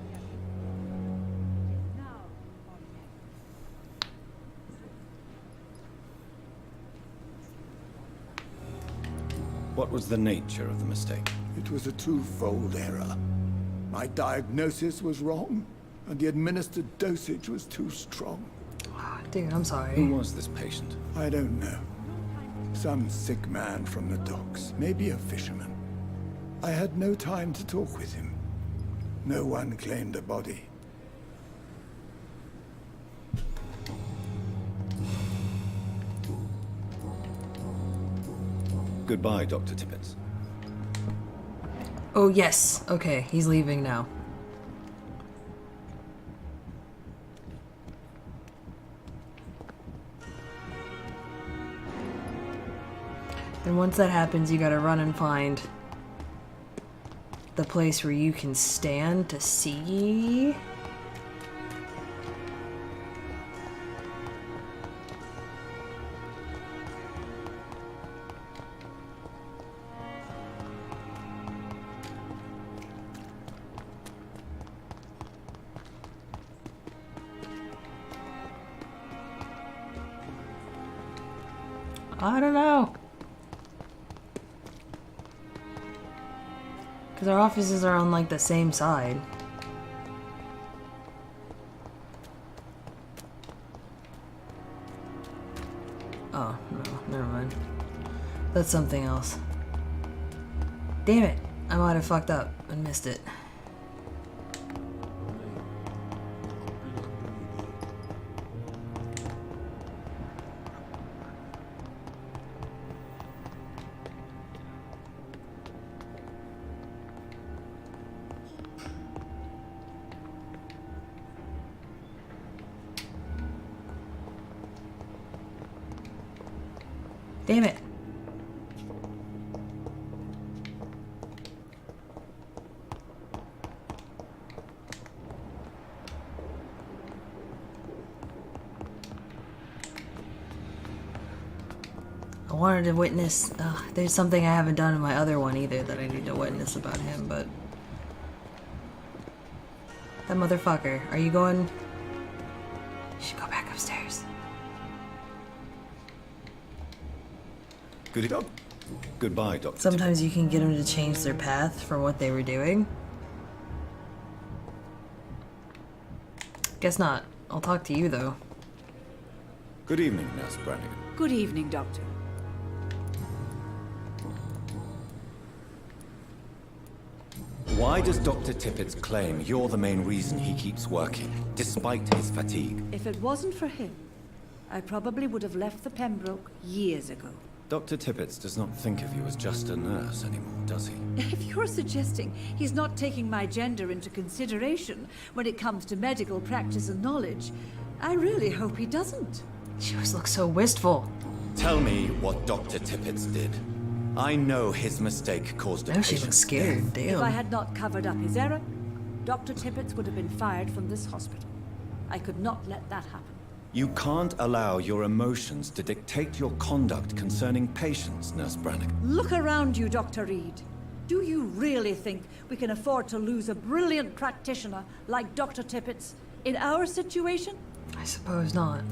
What was the nature of the mistake? It was a twofold error. My diagnosis was wrong, and the administered dosage was too strong. Dude, I'm sorry. Who was this patient? I don't know. Some sick man from the docks, maybe a fisherman. I had no time to talk with him. No one claimed a body. Goodbye, Dr. Tippett. Oh, yes. Okay, he's leaving now. And once that happens, you gotta run and find the place where you can stand to see. I don't know. Because our offices are on, like, the same side. Oh, no, never mind. That's something else. Damn it! I might have fucked up and missed it. Damn it. I wanted to witness, there's something I haven't done in my other one either that I need to witness about him, but... That motherfucker, are you going? You should go back upstairs. Goodbye, Doctor. Sometimes you can get them to change their path from what they were doing. Guess not. I'll talk to you, though. Good evening, Nurse Brannigan. Good evening, Doctor. Why does Dr. Tippett claim you're the main reason he keeps working, despite his fatigue? If it wasn't for him, I probably would have left the Pembroke years ago. Dr. Tippett does not think of you as just a nurse anymore, does he? If you're suggesting he's not taking my gender into consideration when it comes to medical practice and knowledge, I really hope he doesn't. She always looks so wistful. Tell me what Dr. Tippett did. I know his mistake caused a Now she patient's looks scared. If I Damn. had not covered up his error, Dr. Tippett would have been fired from this hospital. I could not let that happen. You can't allow your emotions to dictate your conduct concerning patients, Nurse Brannigan. Look around you, Dr. Reed. Do you really think we can afford to lose a brilliant practitioner like Dr. Tippett's in our situation? I suppose not.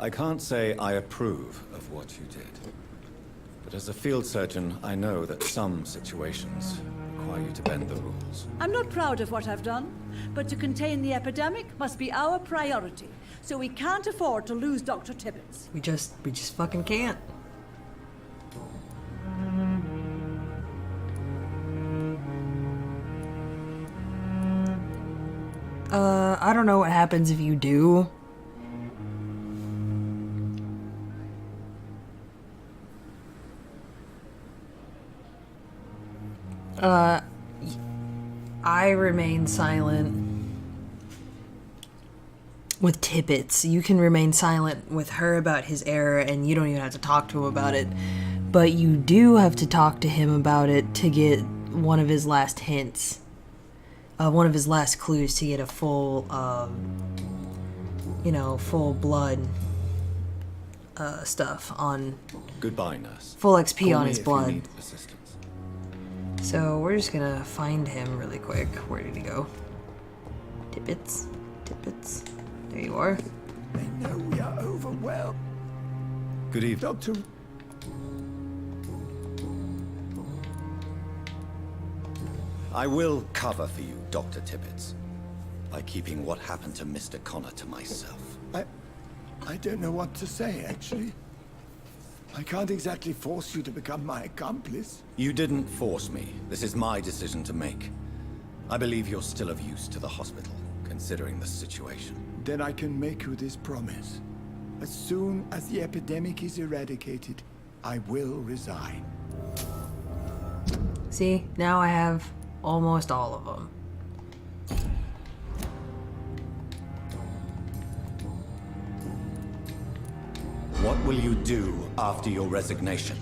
I can't say I approve of what you did. But as a field surgeon, I know that some situations require you to bend the rules. I'm not proud of what I've done, but to contain the epidemic must be our priority. So we can't afford to lose Dr. Tippett. We just fucking can't. I don't know what happens if you do. I remain silent with Tippett. You can remain silent with her about his error, and you don't even have to talk to him about it. But you do have to talk to him about it to get one of his last hints. One of his last clues to get a full, you know, full blood stuff on... Goodbye, nurse. Full XP Call on me his if you blood. need assistance. So we're just gonna find him really quick. Where did he go? Tippett. There you are. They know we are overwhelmed. Good evening. Doctor... I will cover for you, Dr. Tippett, by keeping what happened to Mr. Connor to myself. I don't know what to say, actually. I can't exactly force you to become my accomplice. You didn't force me. This is my decision to make. I believe you're still of use to the hospital, considering the situation. Then I can make you this promise. As soon as the epidemic is eradicated, I will resign. See, now I have almost all of them. What will you do after your resignation?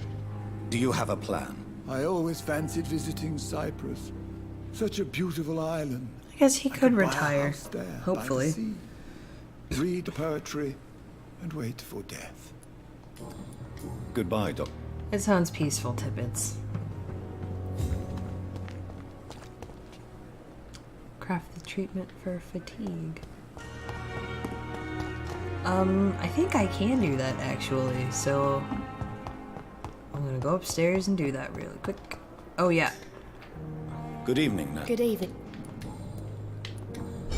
Do you have a plan? I always fancied visiting Cyprus. Such a beautiful island. I guess he could buy a retire, house there, by the hopefully. sea, read poetry, and wait for death. Goodbye, Doc. It sounds peaceful, Tippett. Craft the treatment for fatigue. I think I can do that, actually, so... I'm gonna go upstairs and do that really quick. Oh, yeah. Good evening, nurse. Good evening.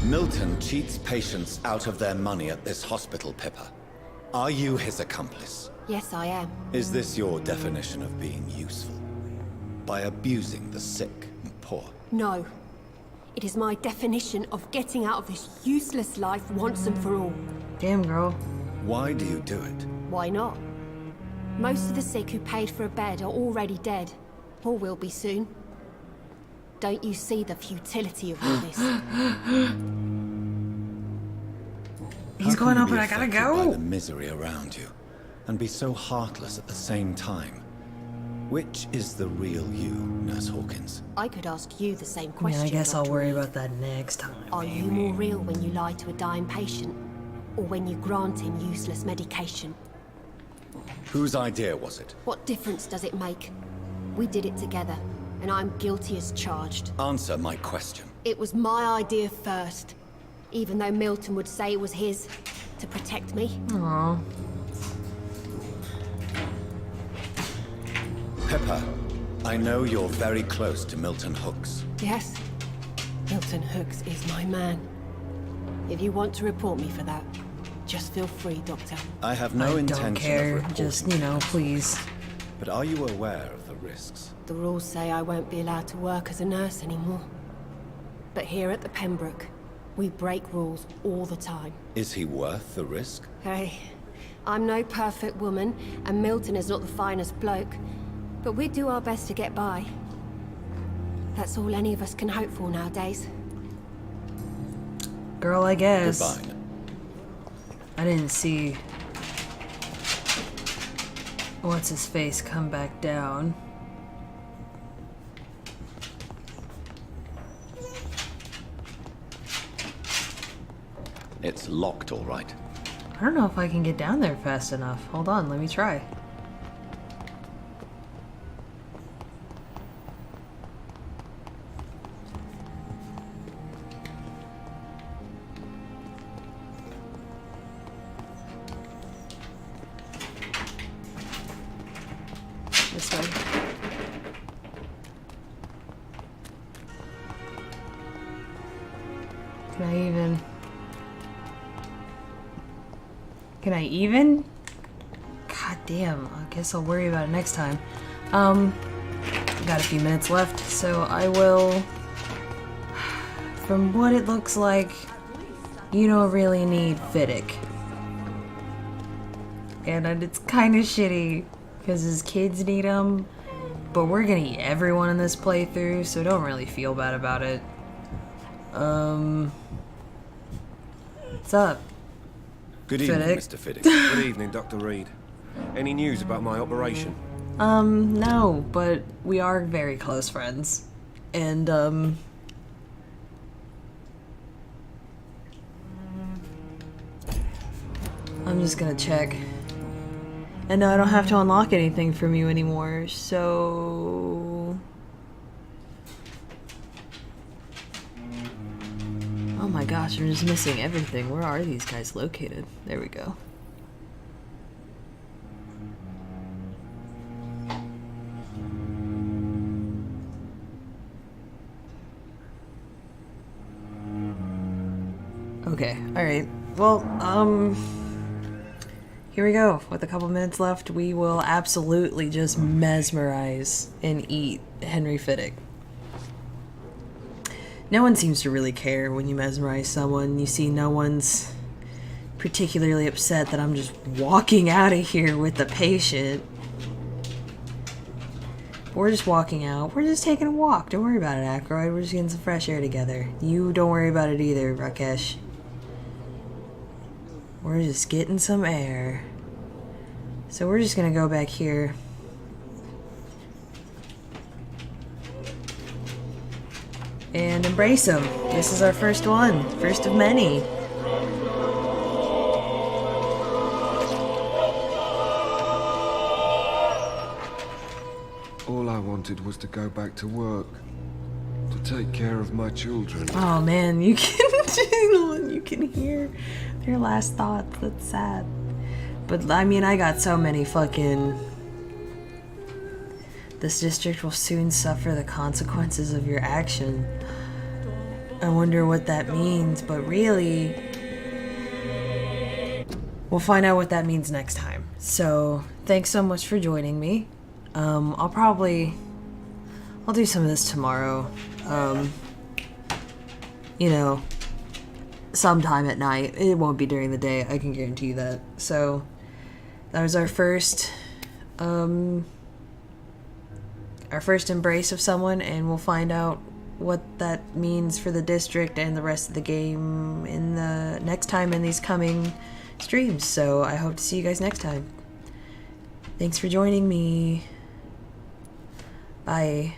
Milton cheats patients out of their money at this hospital, Pippa. Are you his accomplice? Yes, I am. Is this your definition of being useful? By abusing the sick and poor? No. It is my definition of getting out of this useless life once and for all. Damn, girl. Why do you do it? Why not? Most of the sick who paid for a bed are already dead. Or will be soon. Don't you see the futility of all this? He's How going can up you and be I gotta affected by go. the misery around you, and be so heartless at the same time? Which is the real you, Nurse Hawkins? I could ask you the same I question. mean, I guess I'll Dr. worry Reed. about that next time. Are you more real when you lie to a dying patient? Or when you grant him useless medication? Whose idea was it? What difference does it make? We did it together, and I'm guilty as charged. Answer my question. It was my idea first, even though Milton would say it was his, to protect me. Aww. Pippa, I know you're very close to Milton Hooks. Yes, Milton Hooks is my man. If you want to report me for that, just feel free, Doctor. I have no I intention don't care. of reporting Just, you know, please. But are you aware of the risks? The rules say I won't be allowed to work as a nurse anymore. But here at the Pembroke, we break rules all the time. Is he worth the risk? Hey, I'm no perfect woman, and Milton is not the finest bloke. But we do our best to get by. That's all any of us can hope for nowadays. Girl, I guess. Goodbye. I didn't see what's his face come back down. It's locked, all right. I don't know if I can get down there fast enough. Hold on, let me try. This way. Can I even? God damn, I guess I'll worry about it next time. Got a few minutes left, so I will... From what it looks like, you don't really need Fiddick. And it's kind of shitty, because his kids need him, but we're gonna eat everyone in this playthrough, so don't really feel bad about it. What's up? Good evening, Fiddick. Mr. Fiddick. Good evening, Dr. Reed. Any news about my operation? No, but we are very close friends. And, I'm just gonna check. And no, I don't have to unlock anything from you anymore, so... Oh my gosh, I'm just missing everything. Where are these guys located? There we go. Okay, alright. Well, here we go. With a couple minutes left, we will absolutely just mesmerize and eat Henry Fiddick. No one seems to really care when you mesmerize someone. You see, no one's particularly upset that I'm just walking out of here with the patient. We're just walking out. We're just taking a walk. Don't worry about it, Aykroyd. We're just getting some fresh air together. You don't worry about it either, Rakesh. We're just getting some air. So we're just gonna go back here. And embrace him. This is our first one. First of many. All I wanted was to go back to work. To take care of my children. Oh man, you can hear their last thoughts. That's sad. But I mean, I got so many fucking... This district will soon suffer the consequences of your action. I wonder what that means, but really... We'll find out what that means next time. So, thanks so much for joining me. I'll do some of this tomorrow. You know, sometime at night. It won't be during the day, I can guarantee you that. So, that was our first embrace of someone, and we'll find out what that means for the district and the rest of the game in the next time in these coming streams. So I hope to see you guys next time. Thanks for joining me. Bye.